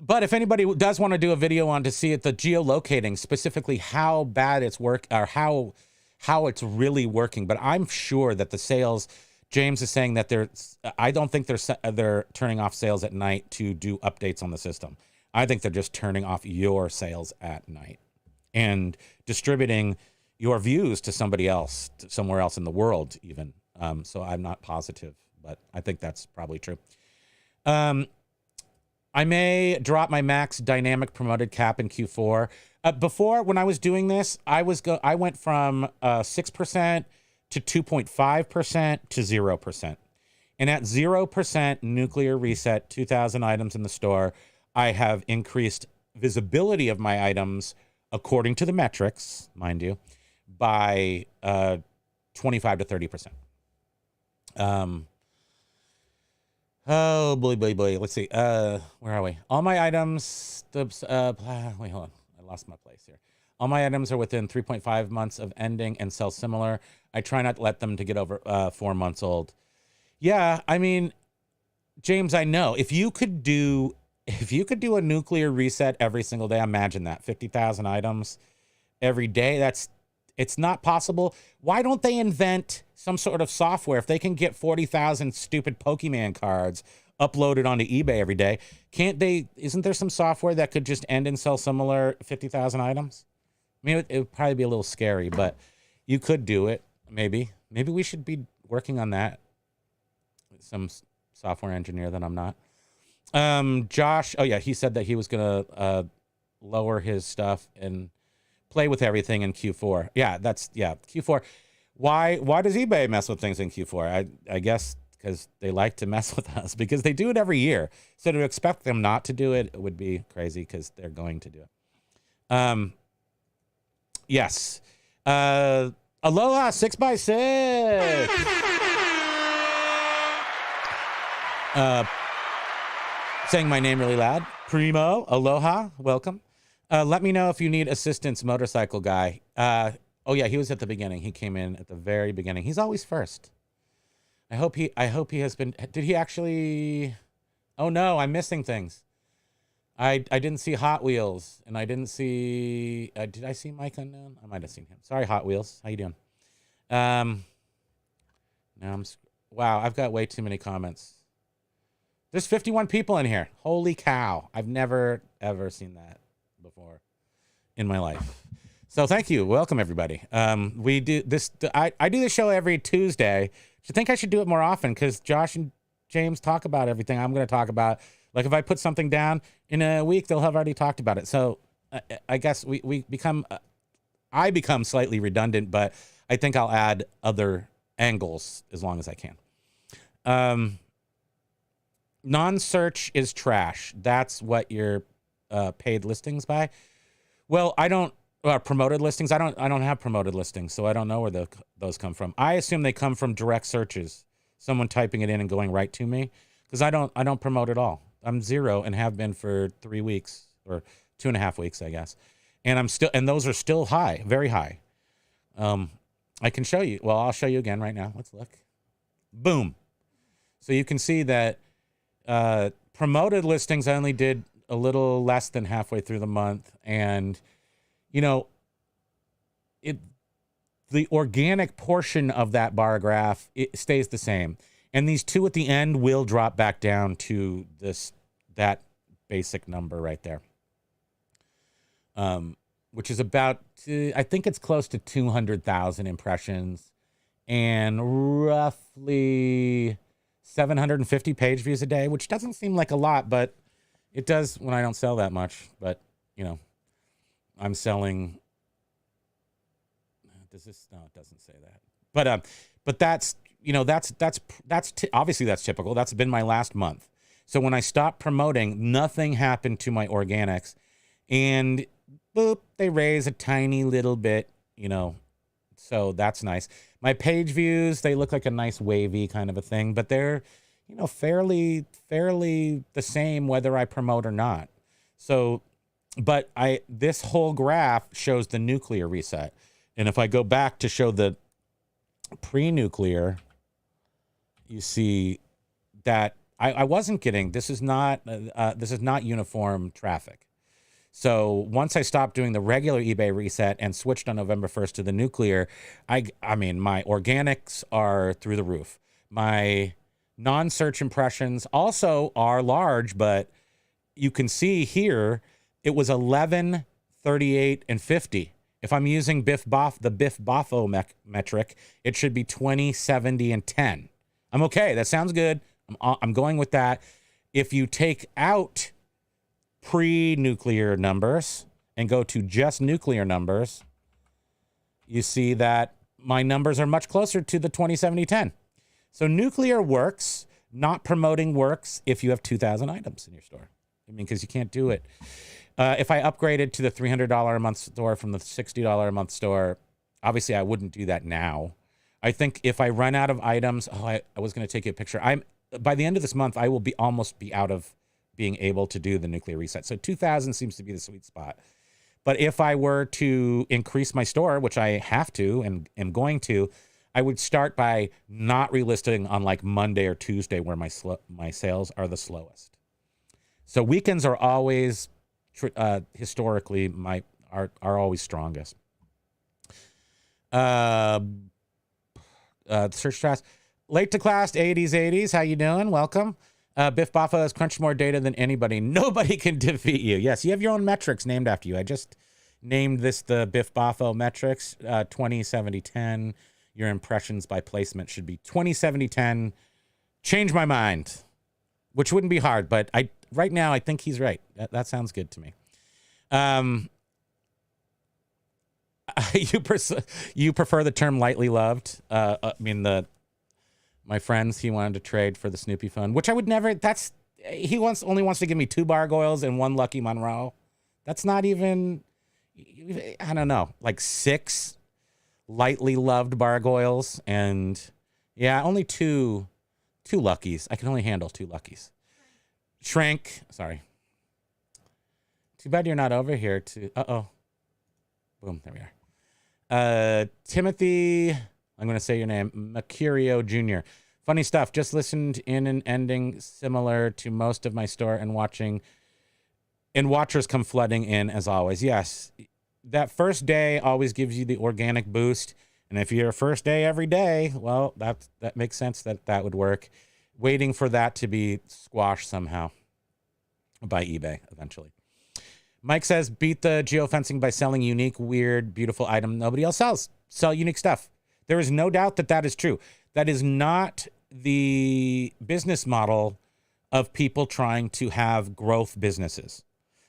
Speaker 1: But if anybody does want to do a video on to see it, the geolocating, specifically how bad it's or how it's really working. But I'm sure that the sales, James is saying that I don't think they're turning off sales at night to do updates on the system. I think they're just turning off your sales at night and distributing your views to somebody else, somewhere else in the world even. So I'm not positive, but I think that's probably true. I may drop my max dynamic promoted cap in Q4. Before, when I was doing this, I went from 6% to 2.5% to 0%. And at 0% nuclear reset, 2,000 items in the store, I have increased visibility of my items according to the metrics, mind you, by 25 to 30%. Oh, boy. Let's see. Where are we? All my items. Wait, hold on. I lost my place here. All my items are within 3.5 months of ending and sell similar. I try not to let them to get over 4 months old. Yeah, I mean, James, I know if you could do a nuclear reset every single day, imagine that 50,000 items every day. It's not possible. Why don't they invent some sort of software? If they can get 40,000 stupid Pokemon cards uploaded onto eBay every day, can't they? Isn't there some software that could just end and sell similar 50,000 items? I mean, it would probably be a little scary, but you could do it. Maybe we should be working on that. Some software engineer that I'm not. Josh, oh yeah, he said that he was gonna lower his stuff and play with everything in Q4. Yeah, Q4. Why does eBay mess with things in Q4? I guess because they like to mess with us, because they do it every year. So to expect them not to do it would be crazy, because they're going to do it. Yes. Aloha 6x6. saying my name really loud. Primo, aloha, welcome. Let me know if you need assistance, motorcycle guy. Oh yeah, he was at the beginning. He came in at the very beginning. He's always first. I hope he has been. Did he actually? Oh no, I'm missing things. I didn't see Hot Wheels, and I didn't see. Did I see Mike Unknown? I might have seen him. Sorry, Hot Wheels. How you doing? Now wow, I've got way too many comments. There's 51 people in here. Holy cow! I've never ever seen that before in my life. So thank you. Welcome everybody. We do this. I do this show every Tuesday. I think I should do it more often because Josh and James talk about everything I'm going to talk about. Like if I put something down in a week, they'll have already talked about it. So I guess we become, I become slightly redundant, but I think I'll add other angles as long as I can. Non-search is trash. That's what your paid listings buy. Well, I don't promoted listings. I don't have promoted listings, so I don't know where those come from. I assume they come from direct searches, someone typing it in and going right to me, because I don't promote at all. I'm zero and have been for 3 weeks or 2.5 weeks, I guess. And those are still high, very high. I can show you. Well, I'll show you again right now. Let's look. Boom. So you can see that promoted listings I only did a little less than halfway through the month, and you know, the organic portion of that bar graph, it stays the same. And these two at the end will drop back down to that basic number right there. Which is about, I think it's close to 200,000 impressions and roughly 750 page views a day, which doesn't seem like a lot, but it does when I don't sell that much. But, you know, I'm selling. Does this? No, it doesn't say that. But that's, you know, obviously that's typical. That's been my last month. So when I stopped promoting, nothing happened to my organics, and boop, they raise a tiny little bit, you know. So that's nice. My page views, they look like a nice wavy kind of a thing, but they're, you know, fairly the same whether I promote or not. So, but this whole graph shows the nuclear reset. And if I go back to show the pre-nuclear, you see that I wasn't getting, this is not uniform traffic. So once I stopped doing the regular eBay reset and switched on November 1st to the nuclear, I mean, my organics are through the roof. My non-search impressions also are large, but you can see here, it was 11, 38, and 50. If I'm using the Biff Boffo metric, it should be 20, 70, and 10. I'm okay. That sounds good. I'm going with that. If you take out pre-nuclear numbers and go to just nuclear numbers, you see that my numbers are much closer to the 20, 70, 10. So nuclear works. Not promoting works if you have 2,000 items in your store. I mean, because you can't do it. If I upgraded to the $300 a month store from the $60 a month store, obviously I wouldn't do that now. I think if I run out of items, I was going to take you a picture. By the end of this month, I will almost be out of being able to do the nuclear reset. So 2,000 seems to be the sweet spot. But if I were to increase my store, which I have to and am going to, I would start by not relisting on like Monday or Tuesday where my sales are the slowest. So weekends are always historically are always strongest. Search trust. Late to class, 80s. How you doing? Welcome. Biff Boffo has crunched more data than anybody. Nobody can defeat you. Yes, you have your own metrics named after you. I just named this the Biff Boffo metrics, 20, 70, 10. Your impressions by placement should be 20, 70, 10. Change my mind, which wouldn't be hard, but right now I think he's right. That sounds good to me. You prefer the term lightly loved. I mean, my friends, he wanted to trade for the Snoopy phone, which I would never. He only wants to give me 2 Bargoyles and 1 Lucky Monroe. That's not even, I don't know, like 6 lightly loved Bargoyles, and yeah, only two 2 luckies. I can only handle 2 luckies. Shrink. Sorry. Too bad you're not over here to... Uh-oh. Boom. There we are. Timothy... I'm going to say your name. Mercurio Jr. Funny stuff. Just listened in an ending similar to most of my store and watching... And watchers come flooding in as always. Yes. That first day always gives you the organic boost. And if you're first day every day, well, that makes sense that would work. Waiting for that to be squashed somehow by eBay eventually. Mike says, beat the geofencing by selling unique, weird, beautiful item nobody else sells. Sell unique stuff. There is no doubt that is true. That is not the business model of people trying to have growth businesses,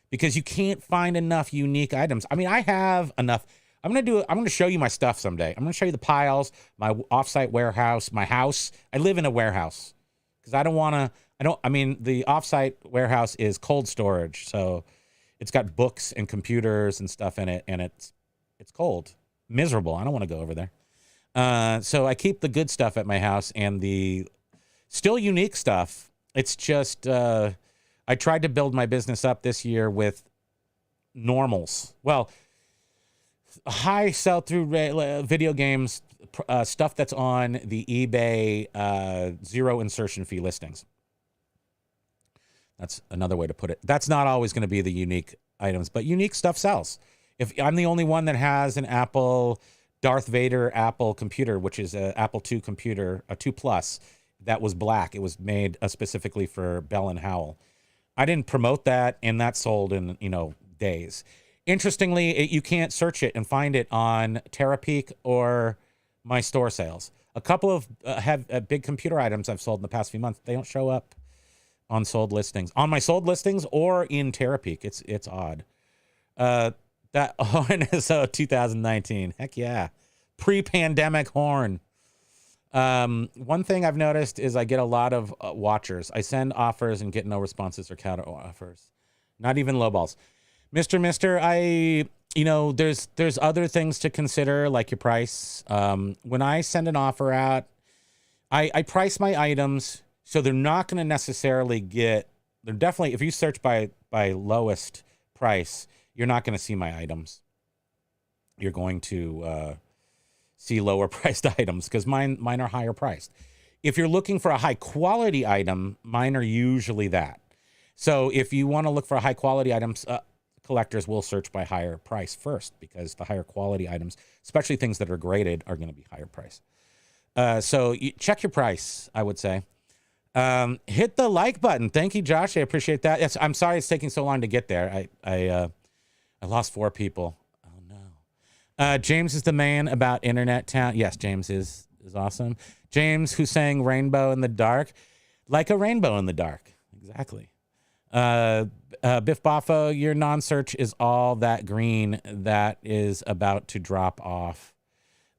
Speaker 1: because you can't find enough unique items. I mean, I have enough. I'm going to show you my stuff someday. I'm going to show you the piles, my offsite warehouse, my house. I live in a warehouse because I mean, the offsite warehouse is cold storage. So it's got books and computers and stuff in it, and it's cold, miserable. I don't want to go over there. So I keep the good stuff at my house and the still unique stuff. It's just, I tried to build my business up this year with normals. Well, high sell-through video games, stuff that's on the eBay zero insertion fee listings. That's another way to put it. That's not always going to be the unique items, but unique stuff sells. If I'm the only one that has an Apple Darth Vader Apple computer, which is an Apple II computer, a 2 Plus, that was black. It was made specifically for Bell and Howell. I didn't promote that, and that sold in, days. Interestingly, you can't search it and find it on Terapeak or my store sales. A couple of big computer items I've sold in the past few months, they don't show up on sold listings, on my sold listings or in Terapeak. It's odd. That horn is 2019. Heck yeah. Pre-pandemic horn. One thing I've noticed is I get a lot of watchers. I send offers and get no responses or counter offers. Not even lowballs. Mister, there's other things to consider, like your price. When I send an offer out, I price my items so they're not going to necessarily they're definitely, if you search by lowest price, you're not going to see my items. You're going to see lower priced items because mine are higher priced. If you're looking for a high quality item, mine are usually that. So if you want to look for high quality items, collectors will search by higher price first, because the higher quality items, especially things that are graded, are going to be higher price. So check your price, I would say. Hit the like button. Thank you, Josh. I appreciate that. Yes, I'm sorry it's taking so long to get there. I lost 4 people. Oh no. James is the man about Internet Town. Yes, James is awesome. James, who's saying rainbow in the dark, like a rainbow in the dark. Exactly. Biff Boffo, your non-search is all that green that is about to drop off.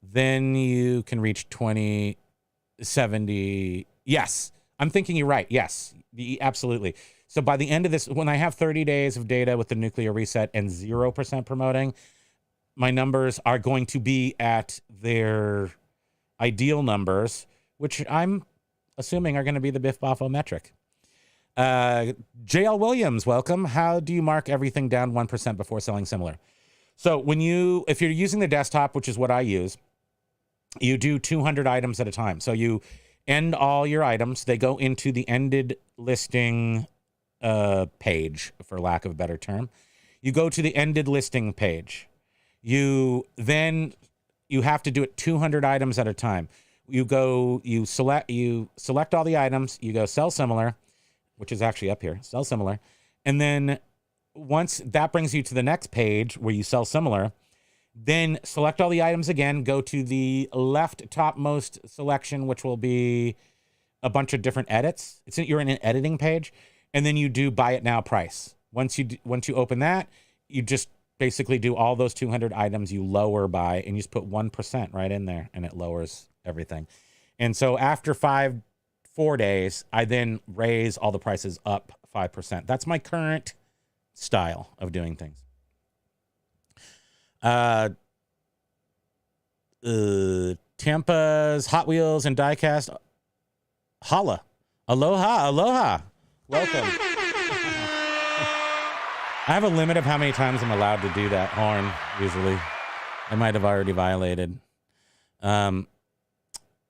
Speaker 1: Then you can reach 2070. Yes, I'm thinking you're right. Yes, absolutely. So by the end of this, when I have 30 days of data with the nuclear reset and 0% promoting, my numbers are going to be at their ideal numbers, which I'm assuming are going to be the Biff Boffo metric. JL Williams, welcome. How do you mark everything down 1% before selling similar? So if you're using the desktop, which is what I use, you do 200 items at a time. So you end all your items. They go into the ended listing page, for lack of a better term. You go to the ended listing page. You have to do it 200 items at a time. You select all the items. You go sell similar, which is actually up here, sell similar. And then once that brings you to the next page where you sell similar, then select all the items again, go to the left topmost selection, which will be a bunch of different edits. You're in an editing page, and then you do buy it now price. Once you open that, you just basically do all those 200 items you lower by, and you just put 1% right in there, and it lowers everything. And so after 4 days, I then raise all the prices up 5%. That's my current style of doing things. Tampa's Hot Wheels and Diecast. Holla. Aloha, aloha. Welcome. I have a limit of how many times I'm allowed to do that horn, usually. I might have already violated. Biff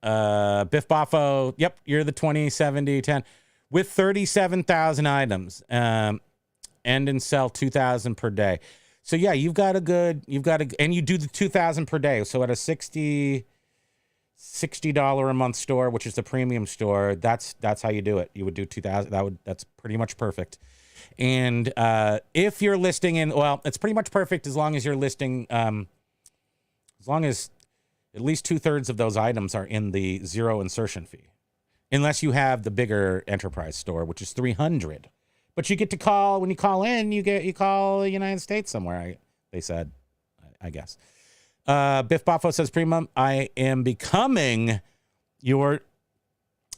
Speaker 1: Boffo, yep, you're the 207010 with 37,000 items. End and sell 2,000 per day. So yeah, and you do the 2,000 per day. So at a $60 a month store, which is the premium store, that's how you do it. You would do 2,000. That's pretty much perfect. And if you're listing it's pretty much perfect as long as you're listing, as long as at least 2/3 of those items are in the zero insertion fee, unless you have the bigger enterprise store, which is 300. But you get to call, when you call in, you call the United States somewhere, they said, I guess. Biff Boffo says, Premium, I am becoming your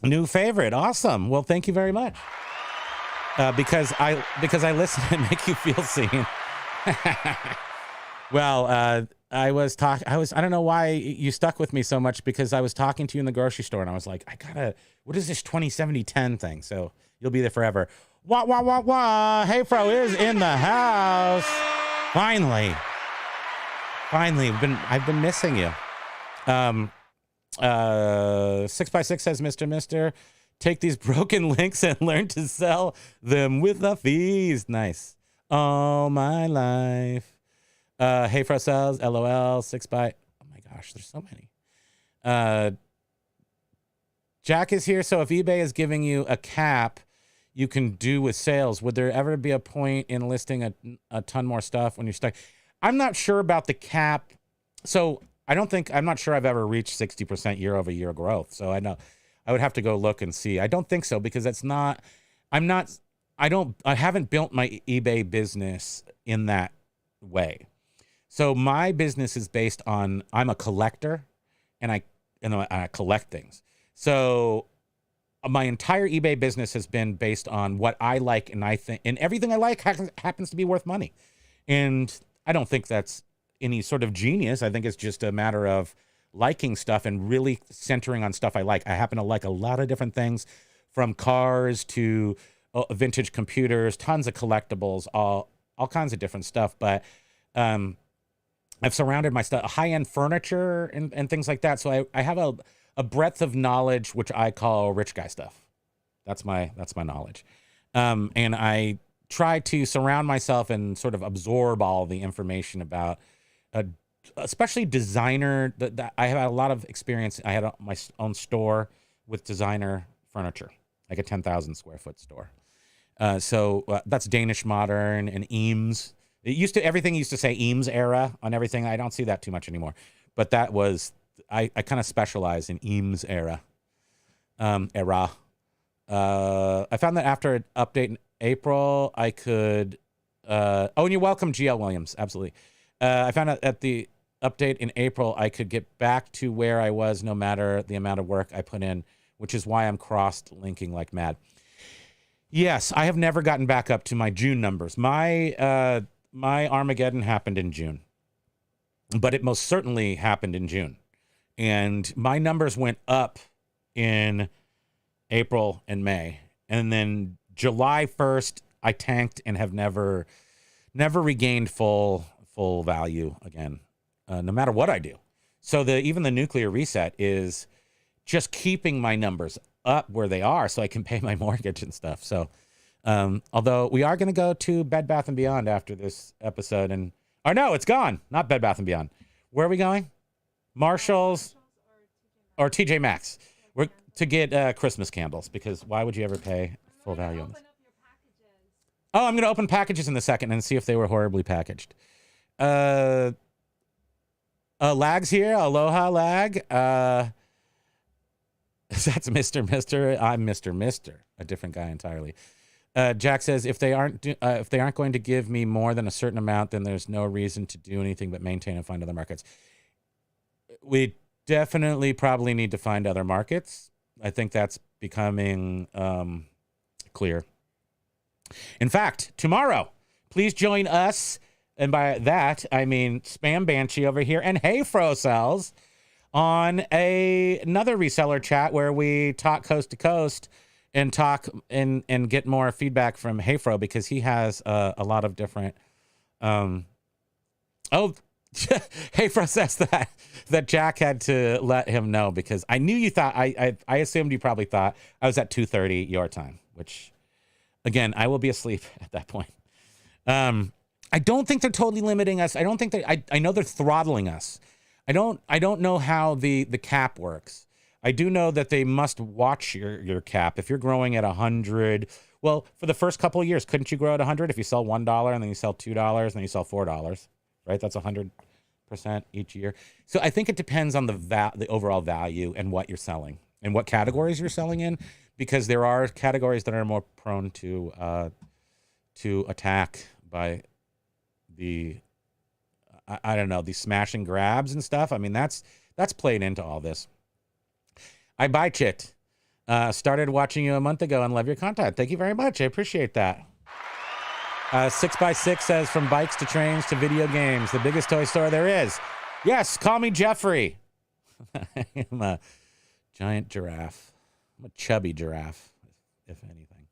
Speaker 1: new favorite. Awesome. Well, thank you very much. Because I listen and make you feel seen. Well, I don't know why you stuck with me so much, because I was talking to you in the grocery store and I was like, what is this 2070-10 thing? So you'll be there forever. Wah, wah, wah, wah. Hey, Fro is in the house. Finally, I've been missing you. 6x6 says, Mr. Take these broken links and learn to sell them with the fees. Nice. All my life. Hey, Fro sells, LOL, 6x. Oh my gosh, there's so many. Jack is here. So if eBay is giving you a cap you can do with sales, would there ever be a point in listing a ton more stuff when you're stuck? I'm not sure about the cap. So I'm not sure I've ever reached 60% year-over-year growth. So I would have to go look and see. I don't think so, because I haven't built my eBay business in that way. So my business is based on, I'm a collector and I collect things. So my entire eBay business has been based on what I like, and I think, and everything I like happens to be worth money. And I don't think that's any sort of genius. I think it's just a matter of liking stuff and really centering on stuff I like. I happen to like a lot of different things, from cars to vintage computers, tons of collectibles, all kinds of different stuff. But I've surrounded my stuff, high-end furniture and things like that. So I have a breadth of knowledge, which I call rich guy stuff. That's my knowledge. And I try to surround myself and sort of absorb all the information about, especially designer. I have a lot of experience. I had my own store with designer furniture, like a 10,000 square foot store. So that's Danish Modern and Eames. Everything used to say Eames era on everything. I don't see that too much anymore, but that was, I kind of specialize in Eames era. I found that after an update in April, I could, and you're welcome, GL Williams. Absolutely. I found out at the update in April, I could get back to where I was no matter the amount of work I put in, which is why I'm cross-linking like mad. Yes, I have never gotten back up to my June numbers. My Armageddon happened in June, but it most certainly happened in June. And my numbers went up in April and May. And then July 1st, I tanked and have never regained full value again, no matter what I do. So even the nuclear reset is just keeping my numbers up where they are so I can pay my mortgage and stuff. So although we are going to go to Bed Bath & Beyond after this episode. No, it's gone. Not Bed Bath & Beyond. Where are we going? Marshall's or TJ Maxx. We're to get Christmas candles, because why would you ever pay full value on this? Oh, I'm going to open packages in a second and see if they were horribly packaged. Lag's here. Aloha, Lag. That's Mr. I'm Mr. A different guy entirely. Jack says, if they aren't going to give me more than a certain amount, then there's no reason to do anything but maintain and find other markets. We definitely probably need to find other markets. I think that's becoming clear. In fact, tomorrow, please join us, and by that, I mean Spam Banshee over here and Hey Fro Cells on another reseller chat where we talk coast to coast and talk and get more feedback from Heyfro, because he has a lot of different. Oh, Heyfro says that Jack had to let him know, because I knew you thought I assumed you probably thought I was at 2:30 your time, which again, I will be asleep at that point. I don't think they're totally limiting us. I don't think I know they're throttling us. I don't know how the cap works. I do know that they must watch your cap. If you're growing at 100, well, for the first couple of years, couldn't you grow at 100 if you sell $1 and then you sell $2 and then you sell $4, right? That's 100% each year. So I think it depends on the overall value and what you're selling and what categories you're selling in, because there are categories that are more prone to attack by the I don't know, the smash and grabs and stuff. I mean, that's played into all this. I buy Chit. Started watching you a month ago and love your content. Thank you very much. I appreciate that. 6x6 says, from bikes to trains to video games, the biggest toy store there is. Yes, call me Jeffrey. I am a giant giraffe. I'm a chubby giraffe, if anything.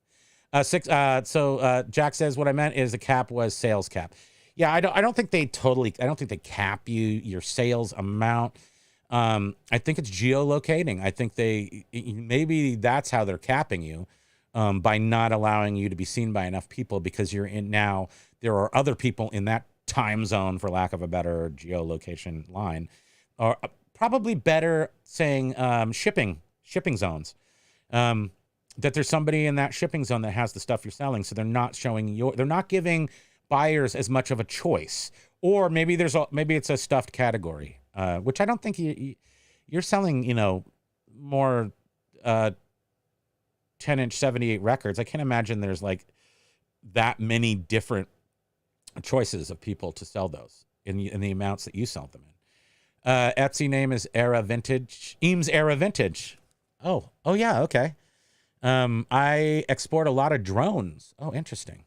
Speaker 1: So Jack says, what I meant is the cap was sales cap. Yeah, I don't think they cap your sales amount. I think it's geolocating. I think maybe that's how they're capping you, by not allowing you to be seen by enough people, because there are other people in that time zone, for lack of a better geolocation line, or probably better saying, shipping zones. That there's somebody in that shipping zone that has the stuff you're selling. So they're not giving buyers as much of a choice, or maybe it's a stuffed category, which I don't think you're selling, more 10-inch 78 records. I can't imagine there's like that many different choices of people to sell those in the amounts that you sell them in. Etsy name is Era Vintage. Eames Era Vintage. Oh yeah, okay. I export a lot of drones. Oh, interesting.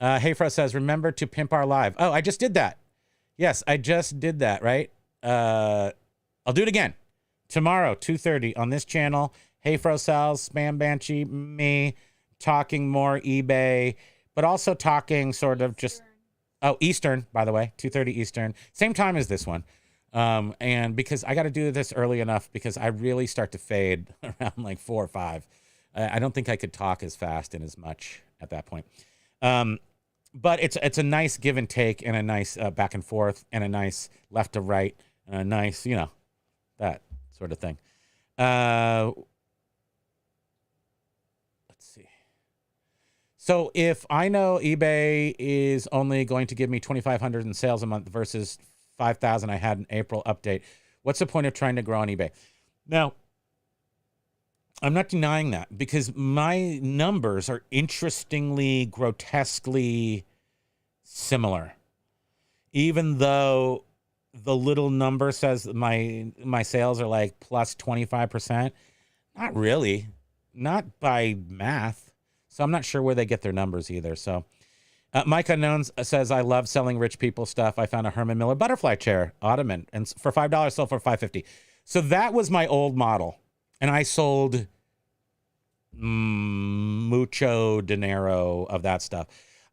Speaker 1: Heyfro says, remember to pimp our live. Oh, I just did that. Yes, I just did that, right? I'll do it again. Tomorrow, 2:30 on this channel. Heyfro sells, Spam Banshee, me, talking more eBay, but also talking sort of just... Oh, Eastern, by the way, 2:30 Eastern. Same time as this one. And because I got to do this early enough, because I really start to fade around like 4 or 5. I don't think I could talk as fast and as much at that point. But it's a nice give and take, and a nice back and forth, and a nice left to right, and a nice, that sort of thing. Let's see. So if I know eBay is only going to give me 2,500 in sales a month versus 5,000 I had in April update, what's the point of trying to grow on eBay? Now, I'm not denying that, because my numbers are interestingly, grotesquely similar. Even though the little number says my sales are like plus 25%, not really, not by math. So I'm not sure where they get their numbers either. So Mike Unknown says, I love selling rich people stuff. I found a Herman Miller butterfly chair, ottoman, and for $5, sold for $5.50. So that was my old model. And I sold mucho dinero of that stuff.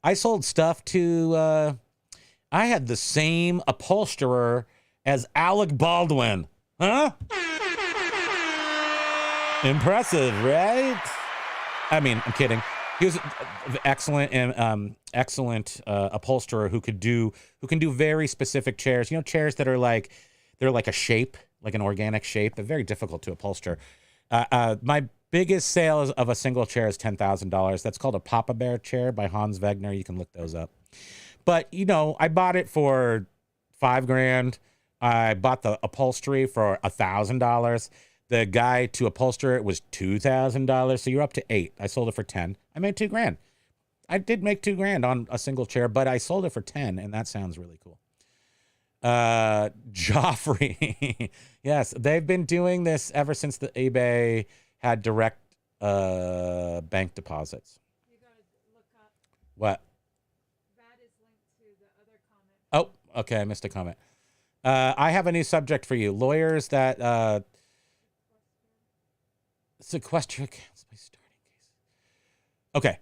Speaker 1: I sold stuff to, I had the same upholsterer as Alec Baldwin. Huh? Impressive, right? I mean, I'm kidding. He was excellent and excellent upholsterer who can do very specific chairs. Chairs that are they're like a shape, like an organic shape. They're very difficult to upholster. My biggest sale of a single chair is $10,000. That's called a Papa Bear chair by Hans Wegner. You can look those up. But I bought it for $5,000. I bought the upholstery for $1,000. The guy to upholster it was $2,000. So you're up to $8,000. I sold it for $10,000. I made $2,000. I did make $2,000 on a single chair, but I sold it for $10,000, and that sounds really cool. Joffrey. Yes, they've been doing this ever since the eBay had direct bank deposits.
Speaker 2: You gotta look up.
Speaker 1: What?
Speaker 2: That is linked to the other comment.
Speaker 1: Oh, okay, I missed a comment. I have a new subject for you. Lawyers that sequester accounts by starting case. Okay.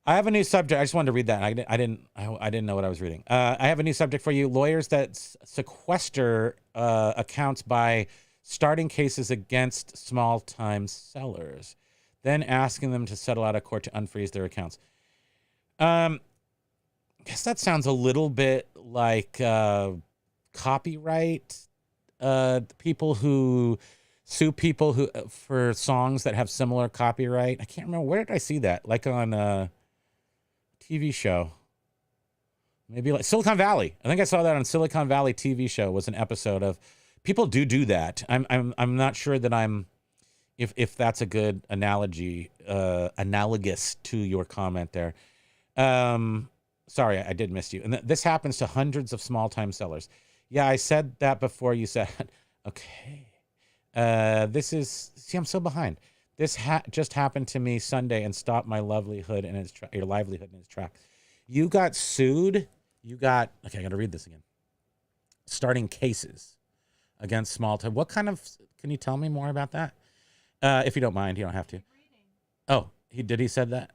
Speaker 1: I have a new subject. I just wanted to read that. I didn't know what I was reading. I have a new subject for you. Lawyers that sequester accounts by starting cases against small-time sellers, then asking them to settle out of court to unfreeze their accounts. I guess that sounds a little bit like copyright. People who sue people who for songs that have similar copyright. I can't remember, where did I see that? Like on a TV show, maybe like Silicon Valley. I think I saw that on Silicon Valley TV show. Was an episode of people do that. I'm not sure that if that's a good analogy, analogous to your comment there. Sorry, I did miss you. And this happens to hundreds of small-time sellers. Yeah, I said that before you said, okay. See, I'm so behind. This just happened to me Sunday and stopped my livelihood in its your livelihood in its track. You got sued. Okay, I got to read this again. Starting cases against small-time. What kind of, can you tell me more about that? If you don't mind, you don't have to. Oh, did he said that?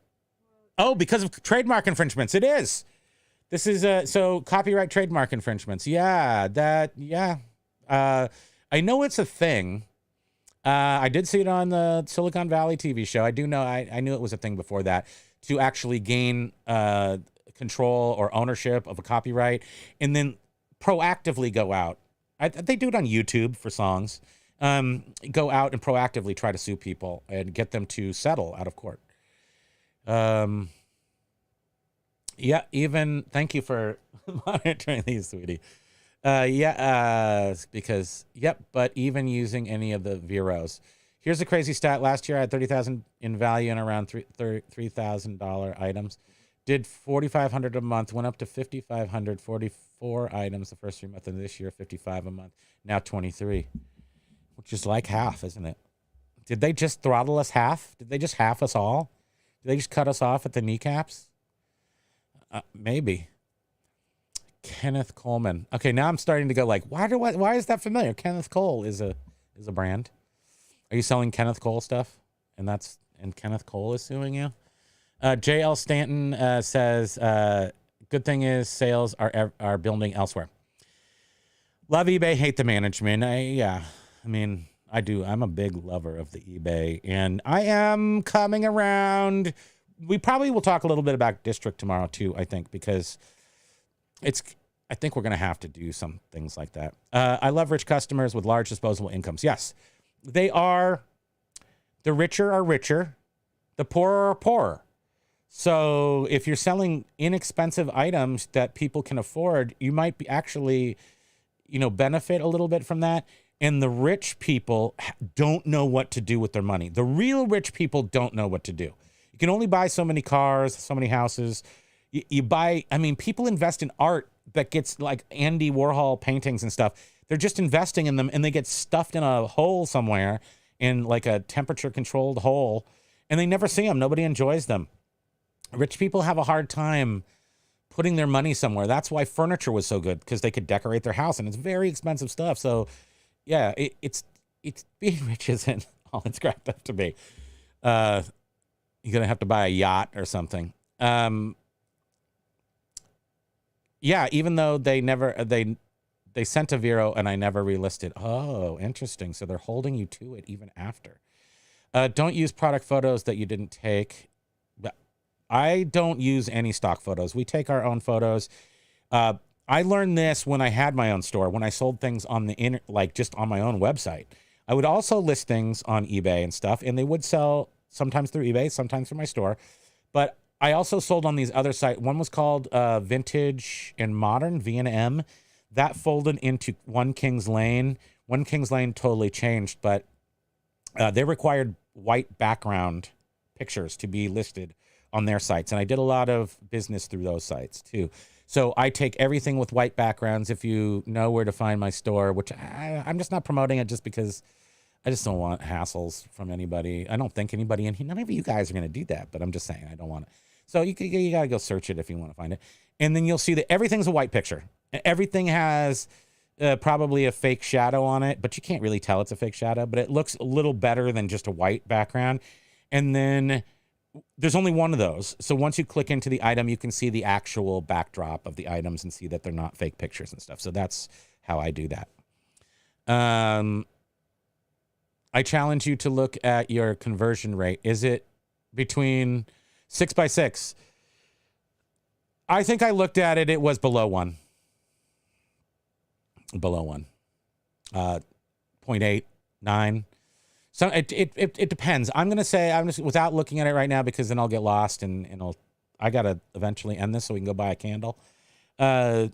Speaker 1: Oh, because of trademark infringements. It is. This is so copyright trademark infringements. Yeah, I know it's a thing. I did see it on the Silicon Valley TV show. I do know, I knew it was a thing before that, to actually gain control or ownership of a copyright and then proactively go out. They do it on YouTube for songs. Go out and proactively try to sue people and get them to settle out of court. Yeah, even, thank you for monitoring these, sweetie. Because, but even using any of the Veros. Here's a crazy stat. Last year I had 30,000 in value and around $3,000 items. Did 4,500 a month, went up to 5,500, 44 items the first 3 months, and this year 55 a month. Now 23, which is like half, isn't it? Did they just throttle us half? Did they just half us all? Did they just cut us off at the kneecaps? Maybe. Kenneth Coleman. Okay, now I'm starting to go like, why is that familiar? Kenneth Cole is a brand. Are you selling Kenneth Cole stuff? And Kenneth Cole is suing you? J.L. Stanton says, good thing is sales are building elsewhere. Love eBay, hate the management. I do. I'm a big lover of the eBay, and I am coming around. We probably will talk a little bit about District tomorrow too, I think, because I think we're going to have to do some things like that. I love rich customers with large disposable incomes. Yes, they are. The richer are richer. The poorer are poorer. So if you're selling inexpensive items that people can afford, you might be actually, benefit a little bit from that. And the rich people don't know what to do with their money. The real rich people don't know what to do. You can only buy so many cars, so many houses. You buy, people invest in art that gets like Andy Warhol paintings and stuff. They're just investing in them and they get stuffed in a hole somewhere, in like a temperature controlled hole, and they never see them. Nobody enjoys them. Rich people have a hard time putting their money somewhere. That's why furniture was so good, because they could decorate their house, and it's very expensive stuff. So yeah, it's being rich isn't all it's cracked up to be. You're going to have to buy a yacht or something. Yeah, even though they sent a Vero and I never relisted. Oh, interesting. So they're holding you to it even after. Don't use product photos that you didn't take. I don't use any stock photos. We take our own photos. I learned this when I had my own store, when I sold things on the just on my own website. I would also list things on eBay and stuff, and they would sell sometimes through eBay, sometimes through my store. But I also sold on these other sites. One was called Vintage and Modern, V&M. That folded into One Kings Lane. One Kings Lane totally changed, but they required white background pictures to be listed on their sites. And I did a lot of business through those sites too. So I take everything with white backgrounds. If you know where to find my store, which I'm just not promoting it just because I just don't want hassles from anybody. I don't think anybody in here, none of you guys are going to do that, but I'm just saying I don't want it. So you got to go search it if you want to find it. And then you'll see that everything's a white picture. Everything has probably a fake shadow on it, but you can't really tell it's a fake shadow, but it looks a little better than just a white background. And then there's only one of those. So once you click into the item, you can see the actual backdrop of the items and see that they're not fake pictures and stuff. So that's how I do that. I challenge you to look at your conversion rate. Is it between 6 by 6? I think I looked at it. It was below 1. Below 1. 0.8, 9. So it depends. I'm going to say, without looking at it right now, because then I'll get lost and I got to eventually end this so we can go buy a candle. Okay,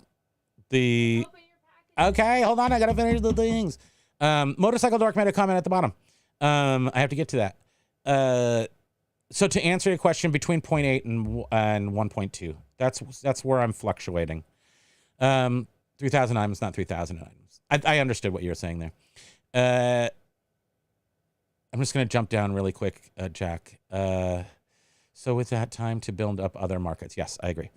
Speaker 1: hold on. I got to finish the things. Motorcycle Dork made a comment at the bottom. I have to get to that. So to answer your question, between 0.8 and 1.2, that's where I'm fluctuating. 3,000 items, not 3,000 items. I understood what you were saying there. I'm just going to jump down really quick, Jack. So with that, time to build up other markets. Yes, I agree.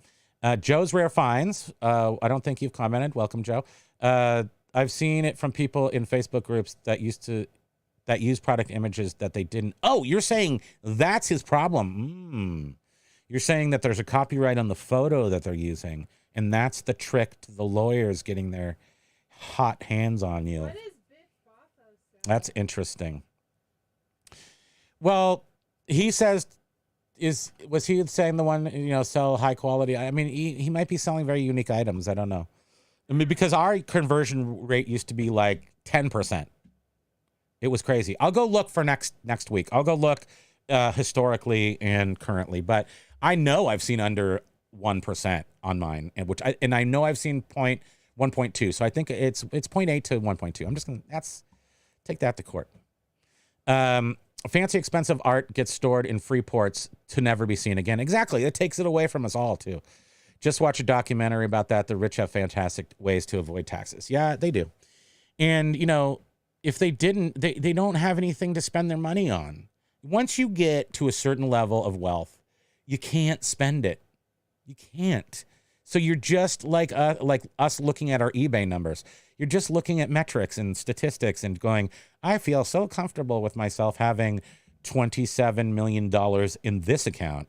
Speaker 1: Joe's Rare Finds. I don't think you've commented. Welcome, Joe. I've seen it from people in Facebook groups that use product images that they didn't. Oh, you're saying that's his problem. You're saying that there's a copyright on the photo that they're using, and that's the trick to the lawyers getting their hot hands on you.
Speaker 2: What is Bitfafo?
Speaker 1: That's interesting. Well, he says, was he saying the one, sell high quality? I mean, he might be selling very unique items. I don't know. I mean, because our conversion rate used to be like 10%. It was crazy. I'll go look for next week. I'll go look historically and currently, but I know I've seen under 1% on mine, and I know I've seen 1.2. So I think it's 0.8 to 1.2. I'm just gonna take that to court. Fancy, expensive art gets stored in free ports to never be seen again. Exactly. It takes it away from us all, too. Just watch a documentary about that. The rich have fantastic ways to avoid taxes. Yeah, they do. And, if they didn't, they don't have anything to spend their money on. Once you get to a certain level of wealth, you can't spend it. You can't. So you're just like us looking at our eBay numbers. You're just looking at metrics and statistics and going, I feel so comfortable with myself having $27 million in this account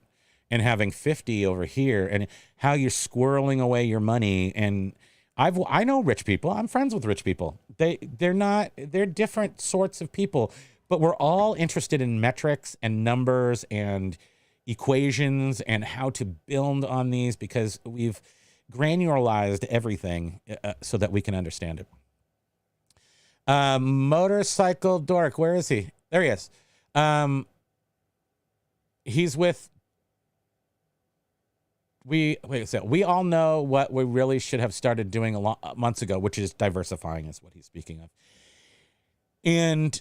Speaker 1: and having 50 over here, and how you're squirreling away your money. And I know rich people. I'm friends with rich people. They're different sorts of people, but we're all interested in metrics and numbers and equations and how to build on these, because we've granularized everything so that we can understand it. Motorcycle Dork, where is he? There he is. He's with. We all know what we really should have started doing months ago, which is diversifying, is what he's speaking of. And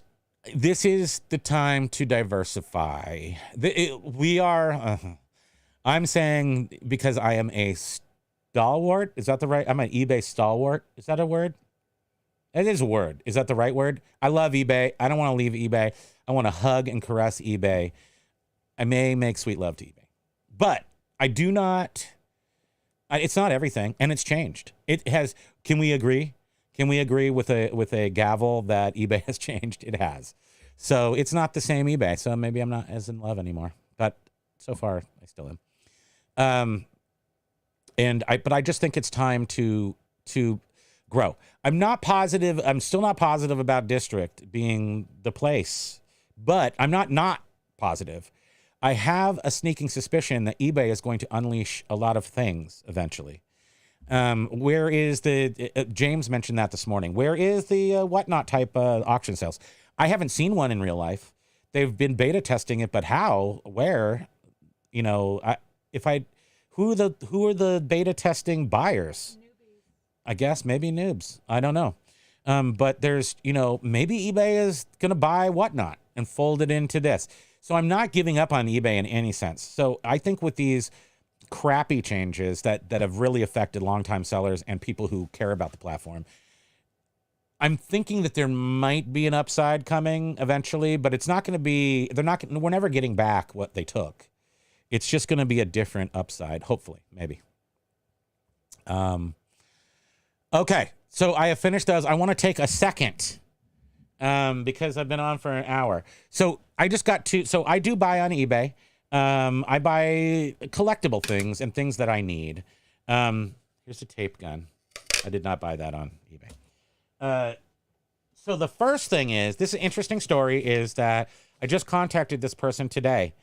Speaker 1: this is the time to diversify. I'm saying, because I am a stalwart. Is that the right? I'm an eBay stalwart. Is that a word? It is a word. Is that the right word? I love eBay. I don't want to leave eBay. I want to hug and caress eBay. I may make sweet love to eBay, but I do not. It's not everything, and it's changed. It has. Can we agree? Can we agree with a gavel that eBay has changed? It has. So it's not the same eBay. So maybe I'm not as in love anymore. But so far, I still am. But I just think it's time to grow. I'm not positive. I'm still not positive about District being the place, but I'm not positive. I have a sneaking suspicion that eBay is going to unleash a lot of things eventually. Where is James mentioned that this morning. Where is the whatnot type auction sales? I haven't seen one in real life. They've been beta testing it, but how, where, who are the beta testing buyers?
Speaker 2: Newbies.
Speaker 1: I guess maybe noobs. I don't know. But there's, maybe eBay is going to buy whatnot and fold it into this. So I'm not giving up on eBay in any sense. So I think with these crappy changes that have really affected longtime sellers and people who care about the platform, I'm thinking that there might be an upside coming eventually, but it's not going to be, we're never getting back what they took. It's just going to be a different upside, hopefully, maybe. Okay, so I have finished those. I want to take a second because I've been on for an hour. So I just got so I do buy on eBay. I buy collectible things and things that I need. Here's a tape gun. I did not buy that on eBay. So the first thing is, this interesting story is that I just contacted this person today,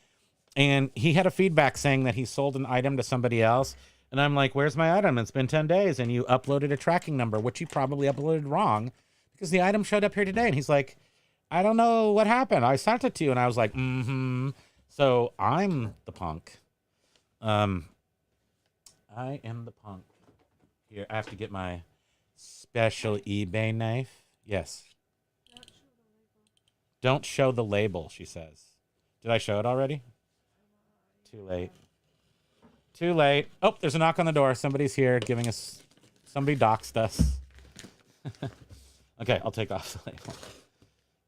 Speaker 1: and he had a feedback saying that he sold an item to somebody else. And I'm like, where's my item? It's been 10 days, and you uploaded a tracking number, which you probably uploaded wrong because the item showed up here today. And he's like, I don't know what happened. I sent it to you. And I was like, mm-hmm. So I'm the punk. I am the punk. Here, I have to get my special eBay knife. Yes. Don't show the label, she says. Did I show it already? Too late. Too late. Oh, there's a knock on the door. Somebody's here giving us... Somebody doxed us. Okay, I'll take off the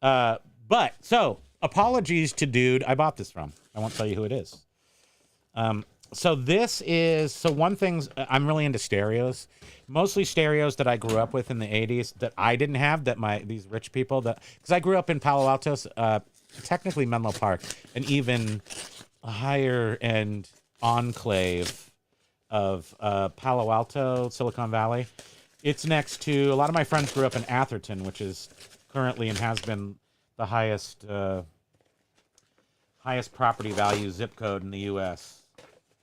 Speaker 1: label. So, apologies to dude I bought this from. I won't tell you who it is. So one thing's, I'm really into stereos. Mostly stereos that I grew up with in the 80s that I didn't have, that these rich people, because I grew up in Palo Alto, technically Menlo Park, an even higher end enclave of Palo Alto, Silicon Valley. It's next to, a lot of my friends grew up in Atherton, which is currently and has been the highest property value zip code in the U.S.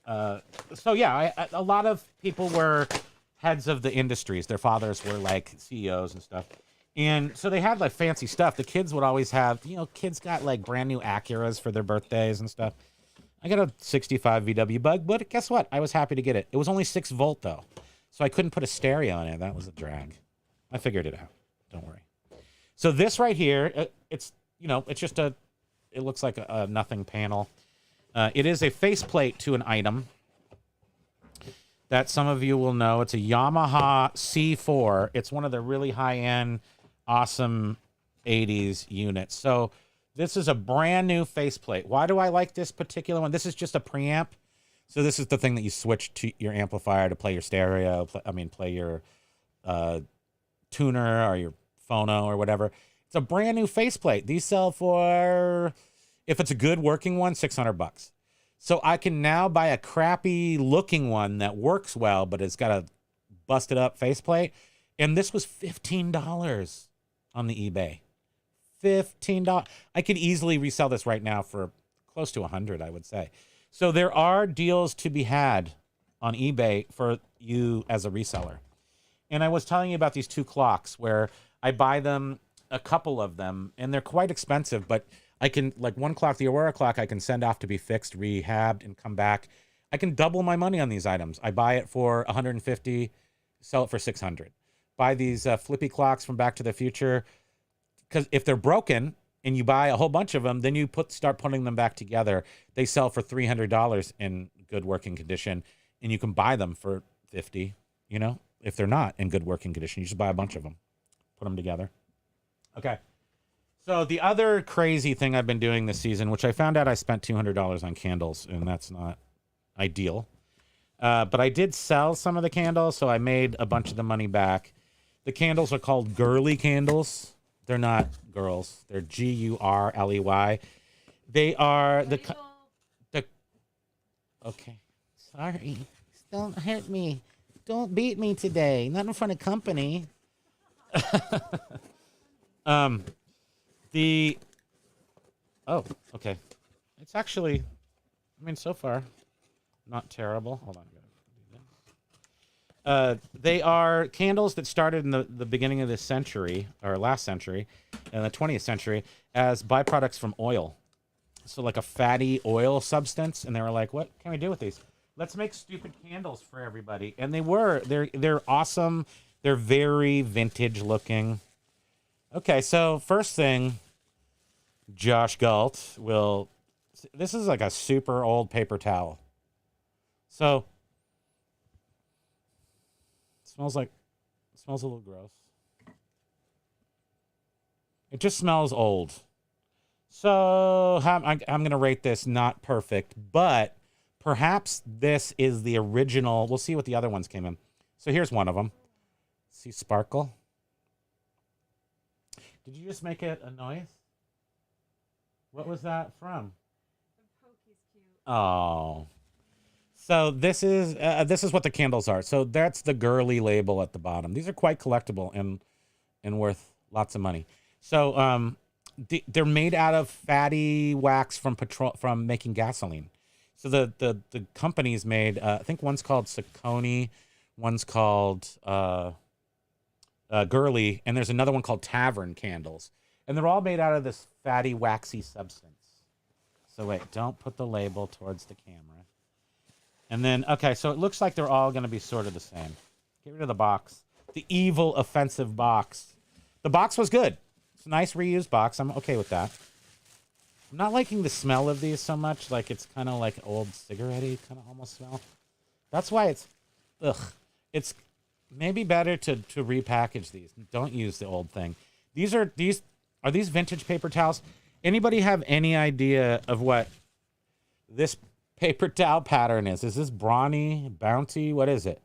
Speaker 1: A lot of people were heads of the industries. Their fathers were like CEOs and stuff. And so they had like fancy stuff. The kids would always have, kids got like brand new Acuras for their birthdays and stuff. I got a 65 VW Bug, but guess what? I was happy to get it. It was only 6 volt though. So I couldn't put a stereo in it. That was a drag. I figured it out. Don't worry. So this right here, it's just it looks like a nothing panel. It is a faceplate to an item that some of you will know. It's a Yamaha C4. It's one of the really high-end, awesome 80s units. So this is a brand new faceplate. Why do I like this particular one? This is just a preamp. So this is the thing that you switch to your amplifier to play your stereo, play your tuner or your phono or whatever. It's a brand new faceplate. These sell for, if it's a good working one, $600. So I can now buy a crappy looking one that works well, but it's got a busted up faceplate. And this was $15 on the eBay. $15. I could easily resell this right now for close to $100, I would say. So there are deals to be had on eBay for you as a reseller. And I was telling you about these 2 clocks where I buy them, a couple of them, and they're quite expensive, but I can, like one clock, the Aurora clock, I can send off to be fixed, rehabbed, and come back. I can double my money on these items. I buy it for $150, sell it for $600. Buy these flippy clocks from Back to the Future, because if they're broken and you buy a whole bunch of them, then you start putting them back together. They sell for $300 in good working condition, and you can buy them for $50, if they're not in good working condition. You just buy a bunch of them, put them together. Okay. So the other crazy thing I've been doing this season, which I found out I spent $200 on candles, and that's not ideal. But I did sell some of the candles, so I made a bunch of the money back. The candles are called girly candles. They're not girls. They're Gurley. They are the... Okay. Sorry. Don't hurt me. Don't beat me today. Not in front of company. Oh, okay. It's actually, so far, not terrible. Hold on. They are candles that started in the beginning of this century, or last century, in the 20th century, as byproducts from oil. So like a fatty oil substance. And they were like, what can we do with these? Let's make stupid candles for everybody. And they're awesome. They're very vintage looking. Okay, so first thing, Josh Galt will... This is like a super old paper towel. So, it smells a little gross. It just smells old. So, I'm going to rate this not perfect, but perhaps this is the original. We'll see what the other ones came in. So, here's one of them. See sparkle? Did you just make it a noise? What was that from?
Speaker 2: The Pokey's cute.
Speaker 1: Oh. So this is what the candles are. So that's the girly label at the bottom. These are quite collectible and worth lots of money. So they're made out of fatty wax from making gasoline. So the companies made I think one's called Saucony, one's called Girly, and there's another one called Tavern Candles, and they're all made out of this fatty waxy substance. So wait, don't put the label towards the camera. And then, okay, so it looks like they're all going to be sort of the same. Get rid of the box. The evil, offensive box. The box was good. It's a nice reused box. I'm okay with that. I'm not liking the smell of these so much. Like, it's kind of like old cigarette-y kind of almost smell. That's why it's, ugh. It's maybe better to repackage these. Don't use the old thing. Are these vintage paper towels? Anybody have any idea of what this paper towel pattern is? Is this Brawny, Bounty? What is it?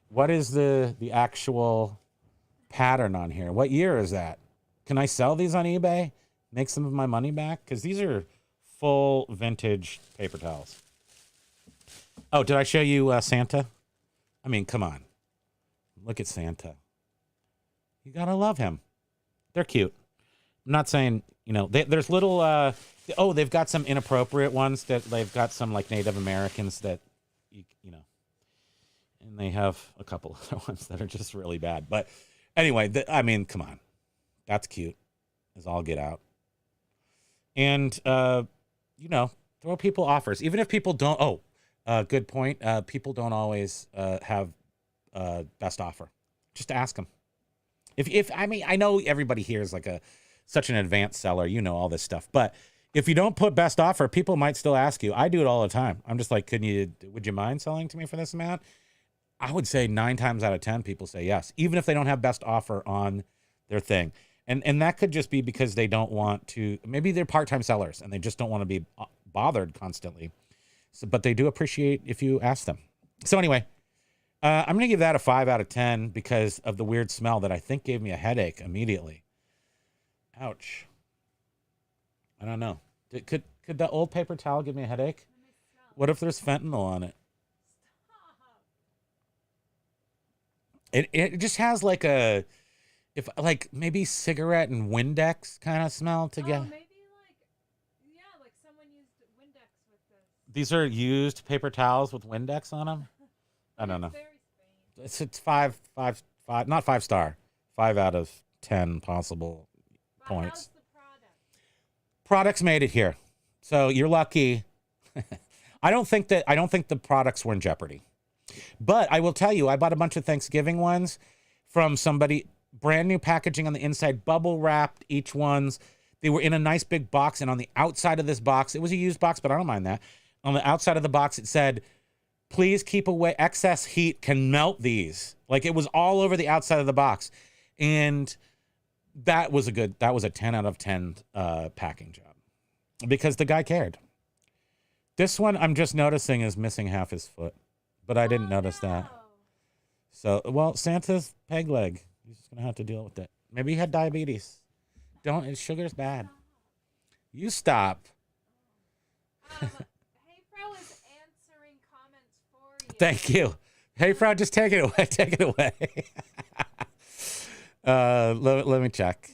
Speaker 1: What is the actual pattern on here? What year is that? Can I sell these on eBay? Make some of my money back? Because these are full vintage paper towels. Oh, did I show you Santa? I mean, come on. Look at Santa. You gotta love him. They're cute. I'm not saying, there's little, they've got some inappropriate ones that they've got some like Native Americans that, and they have a couple other ones that are just really bad. But anyway, come on. That's cute as all get out. And, throw people offers. Even if people don't, good point. People don't always have best offer. Just ask them. I know everybody here is like such an advanced seller, all this stuff. But if you don't put best offer, people might still ask you. I do it all the time. I'm just like, would you mind selling to me for this amount? I would say 9 times out of 10, people say yes, even if they don't have best offer on their thing. And that could just be because they don't want to, maybe they're part-time sellers and they just don't want to be bothered constantly. So, but they do appreciate if you ask them. So anyway, I'm going to give that a 5 out of 10 because of the weird smell that I think gave me a headache immediately. Ouch. I don't know. Could the old paper towel give me a headache? What if there's fentanyl on it? It just has like maybe cigarette and Windex kind of smell together.
Speaker 2: Maybe like someone used Windex with this.
Speaker 1: These are used paper towels with Windex on them? I don't know.
Speaker 2: Very strange.
Speaker 1: It's five, not 5 star. 5 out of 10 possible points.
Speaker 2: How's the product?
Speaker 1: Products made it here. So you're lucky. I don't think the products were in jeopardy. But I will tell you, I bought a bunch of Thanksgiving ones from somebody, brand new packaging on the inside, bubble wrapped each ones. They were in a nice big box, and on the outside of this box, it was a used box, but I don't mind that. On the outside of the box, it said, please keep away, excess heat can melt these. Like it was all over the outside of the box. And that was a 10 out of 10 packing job because the guy cared. This one I'm just noticing is missing half his foot, but I didn't notice that. So, well, Santa's peg leg. He's just going to have to deal with it. Maybe he had diabetes. Sugar's bad. You stop.
Speaker 2: Hey Fro is answering comments for you.
Speaker 1: Thank you. Hey Fro, just take it away. Take it away. Let me check.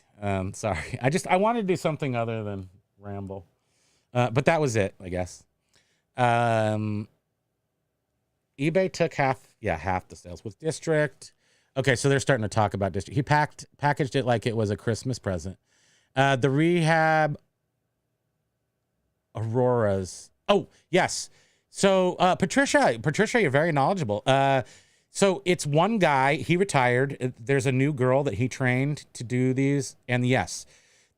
Speaker 1: Sorry. I wanted to do something other than ramble. But that was it, I guess. eBay took half the sales with District. Okay, so they're starting to talk about District. He packaged it like it was a Christmas present. The Rehab Auroras. Oh, yes. So Patricia, you're very knowledgeable. So it's one guy, he retired. There's a new girl that he trained to do these. And yes,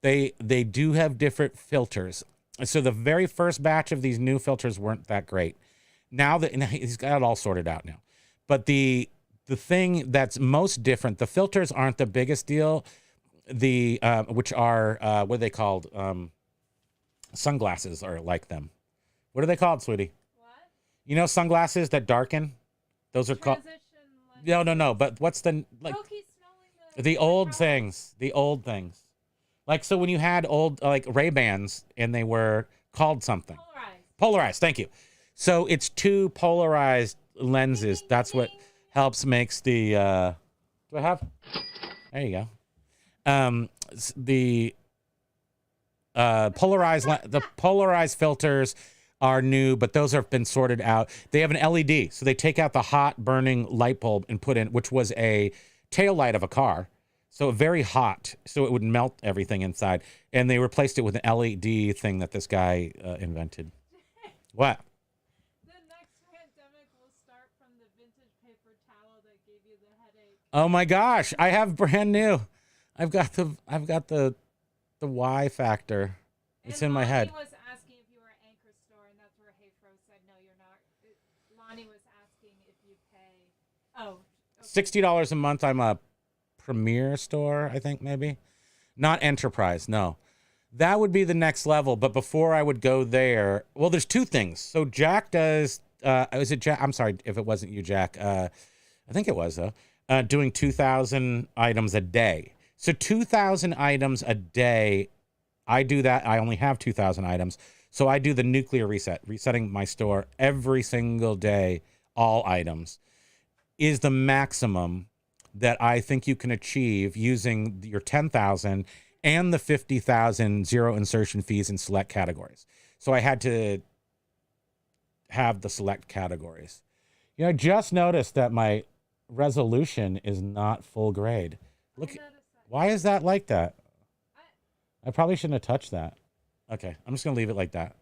Speaker 1: they do have different filters. So the very first batch of these new filters weren't that great. Now he's got it all sorted out now. But the thing that's most different, the filters aren't the biggest deal. Which are, what are they called? Sunglasses are like them. What are they called, sweetie? What? Sunglasses that darken? Those are called. No. But what's the the old things? The old things. Like, so when you had old, like Ray-Bans and they were called something. Polarized. Thank you. So it's two polarized lenses. That's what helps makes the, do I have? There you go. The polarized filters are new, but those have been sorted out. They have an LED, so they take out the hot burning light bulb and put in, which was a tail light of a car. So very hot, so it would melt everything inside. And they replaced it with an LED thing that this guy invented. What?
Speaker 2: The next pandemic will start from the vintage paper towel that gave you the headache.
Speaker 1: Oh my gosh, I have brand new. I've got the Y factor. It's in my head.
Speaker 2: Lonnie was asking if you were an Anchor store, and that's where Hayfro said no, you're not. Lonnie was asking if you pay. Oh. Okay.
Speaker 1: $60 a month. I'm a Premier store, I think, maybe. Not Enterprise, no. That would be the next level. But before I would go there, well, there's two things. So Jack does, is it Jack? I'm sorry if it wasn't you, Jack. I think it was, though. Doing 2,000 items a day. So 2,000 items a day. I do that. I only have 2,000 items. So I do the nuclear reset, resetting my store every single day, all items, is the maximum that I think you can achieve using your 10,000 and the 50,000 zero insertion fees in select categories. So I had to have the select categories. You know, I just noticed that my resolution is not full grade. Look, why is that like that? I probably shouldn't have touched that. Okay, I'm just gonna leave it like that.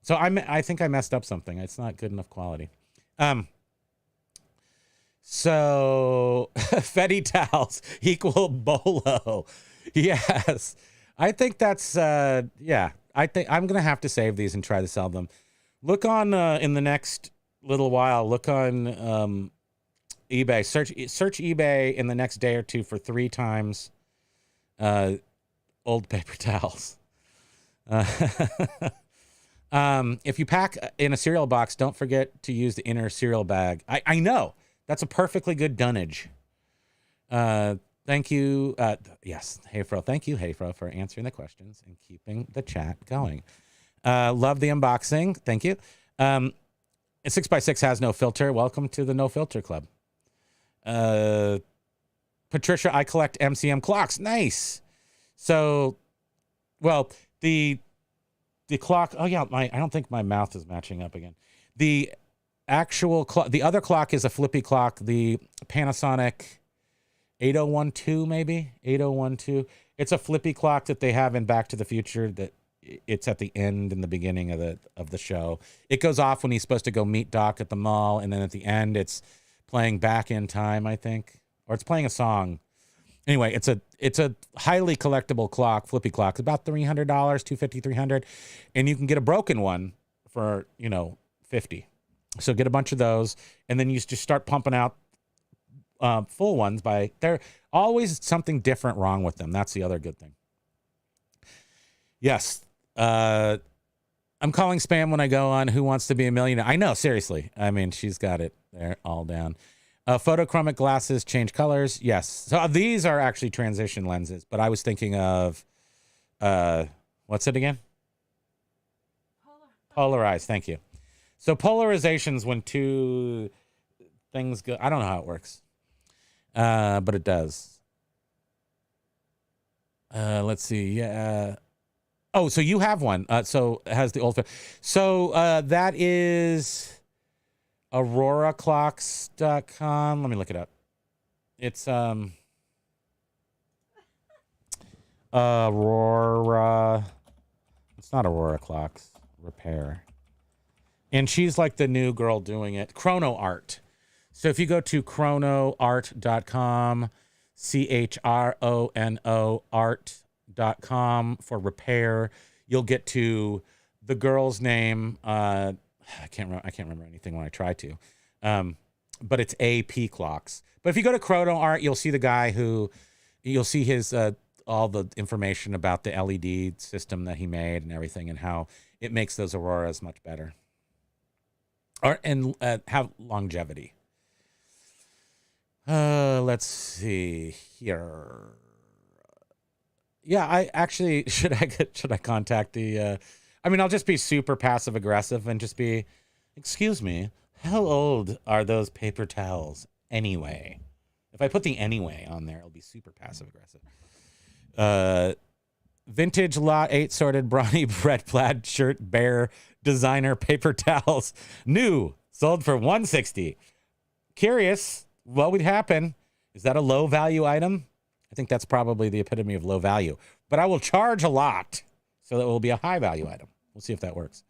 Speaker 1: So I think I messed up something. It's not good enough quality. So Fetty towels equal bolo. Yes. I think that's yeah. I think I'm gonna have to save these and try to sell them. Look on in the next little while, look on eBay. Search eBay in the next day or two for 3 times old paper towels. If you pack in a cereal box, don't forget to use the inner cereal bag. I know. That's a perfectly good dunnage. Thank you. Yes, Hayfro. Thank you, Hayfro, for answering the questions and keeping the chat going. Love the unboxing. Thank you. 6x6 has no filter. Welcome to the No Filter Club. Patricia, I collect MCM clocks. Nice. So, well, the clock. Oh yeah, I don't think my mouth is matching up again. The actual clock, the other clock is a flippy clock. The Panasonic 8012, maybe 8012. It's a flippy clock that they have in Back to the Future. That it's at the end and the beginning of the show. It goes off when he's supposed to go meet Doc at the mall, and then at the end, it's playing Back in Time, I think, or it's playing a song. Anyway, it's a highly collectible clock, flippy clock. It's about $300, $250, $300, and you can get a broken one for $50. So get a bunch of those, and then you just start pumping out full ones. There's always something different wrong with them. That's the other good thing. Yes, I'm calling spam when I go on Who Wants to Be a Millionaire. I know, seriously. I mean, she's got it there all down. Photochromic glasses change colors. Yes. So these are actually transition lenses, but I was thinking of, what's it again? Polarized. Thank you. So polarization's when two things go. I don't know how it works, but it does. Let's see. Yeah. Oh, so you have one. So it has the old. So that is AuroraClocks.com. Let me look it up. It's Aurora. It's not Aurora Clocks Repair. And she's like the new girl doing it. Chrono Art. So if you go to chronoart.com, CHRONO art.com for repair, you'll get to the girl's name. I can't remember anything when I try to. But it's AP Clocks. But if you go to Chrono Art, you'll see the guy you'll see his all the information about the LED system that he made and everything, and how it makes those auroras much better. And have longevity. Let's see here. Yeah, I actually should I contact the? I mean, I'll just be super passive aggressive and just be, Excuse me, how old are those paper towels anyway? If I put the anyway on there, it'll be super passive aggressive. Vintage lot 8 sorted brawny red plaid shirt bear designer paper towels. New, sold for $160. Curious, what would happen? Is that a low value item? I think that's probably the epitome of low value. But I will charge a lot, so that it will be a high value item. We'll see if that works.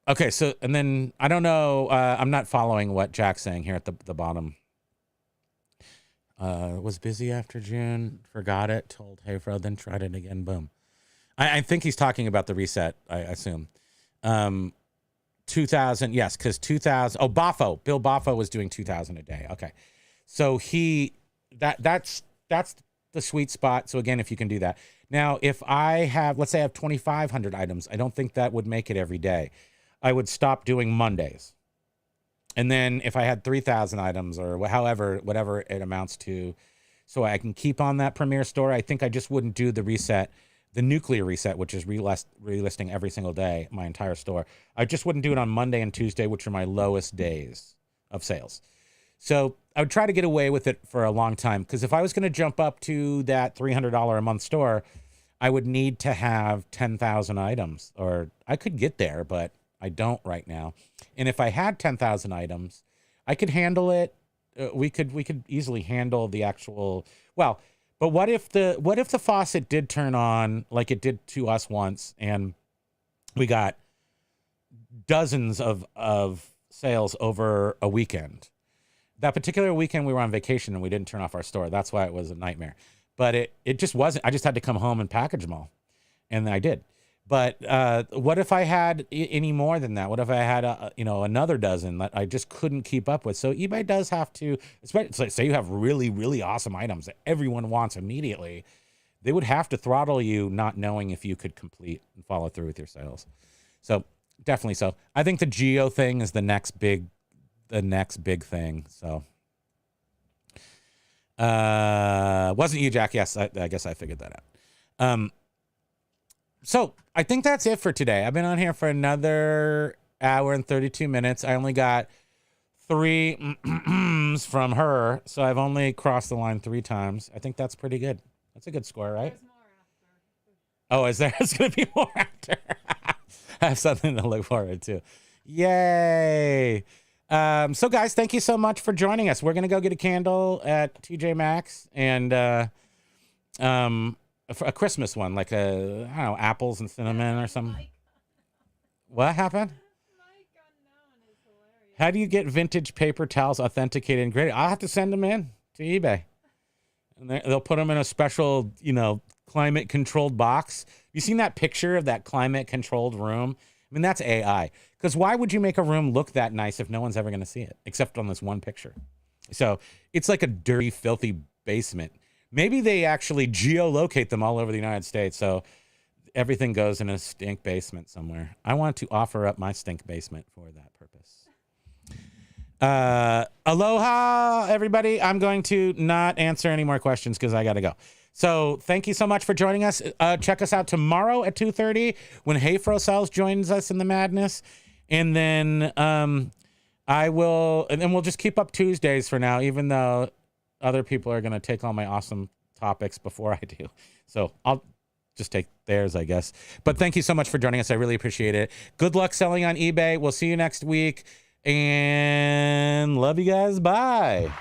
Speaker 1: Okay, so, and then, I don't know, I'm not following what Jack's saying here at the bottom. Was busy after June, forgot it, told Hey Fro, then tried it again, boom. I think he's talking about the reset, I assume. 2,000, yes, because 2,000, Boffo, Bill Boffo was doing 2,000 a day. Okay. So that's the sweet spot. So again, if you can do that. Now, if I have, let's say I have 2,500 items, I don't think that would make it every day. I would stop doing Mondays. And then if I had 3,000 items or whatever it amounts to, so I can keep on that Premier store, I think I just wouldn't do the reset, the nuclear reset, which is relisting every single day, my entire store. I just wouldn't do it on Monday and Tuesday, which are my lowest days of sales. So I would try to get away with it for a long time, because if I was going to jump up to that $300 a month store, I would need to have 10,000 items, or I could get there, but I don't right now. And if I had 10,000 items, I could handle it. We could easily handle the actual, well, but what if the faucet did turn on like it did to us once, and we got dozens of sales over a weekend? That particular weekend we were on vacation and we didn't turn off our store. That's why it was a nightmare. But it just wasn't. I just had to come home and package them all, and I did. But what if I had any more than that? What if I had another dozen that I just couldn't keep up with? So eBay does have to, especially say you have really, really awesome items that everyone wants immediately, they would have to throttle you, not knowing if you could complete and follow through with your sales. So definitely so. I think the geo thing is the next big thing. So wasn't you, Jack? Yes, I guess I figured that out. So I think that's it for today. I've been on here for another hour and 32 minutes. I only got 3 from her, so I've only crossed the line 3 times. I think that's pretty good. That's a good score, right?
Speaker 2: There's more after.
Speaker 1: Oh, is there? There's going to be more after. I have something to look forward to. Yay. So guys, thank you so much for joining us. We're going to go get a candle at TJ Maxx, and a Christmas one, like I don't know, apples and cinnamon or something. What happened?
Speaker 2: Mike Unknown is hilarious.
Speaker 1: How do you get vintage paper towels authenticated and graded? I'll have to send them in to eBay, and they'll put them in a special, climate controlled box. You seen that picture of that climate controlled room? I mean, that's AI. Because why would you make a room look that nice if no one's ever going to see it, except on this one picture? So it's like a dirty, filthy basement. Maybe they actually geolocate them all over the United States, so everything goes in a stink basement somewhere. I want to offer up my stink basement for that purpose. Aloha, everybody. I'm going to not answer any more questions because I got to go. So thank you so much for joining us. Check us out tomorrow at 2:30 when Hey Fro Sells joins us in the madness. And then we'll just keep up Tuesdays for now, even though other people are going to take all my awesome topics before I do. So I'll just take theirs, I guess. But thank you so much for joining us. I really appreciate it. Good luck selling on eBay. We'll see you next week. And love you guys. Bye.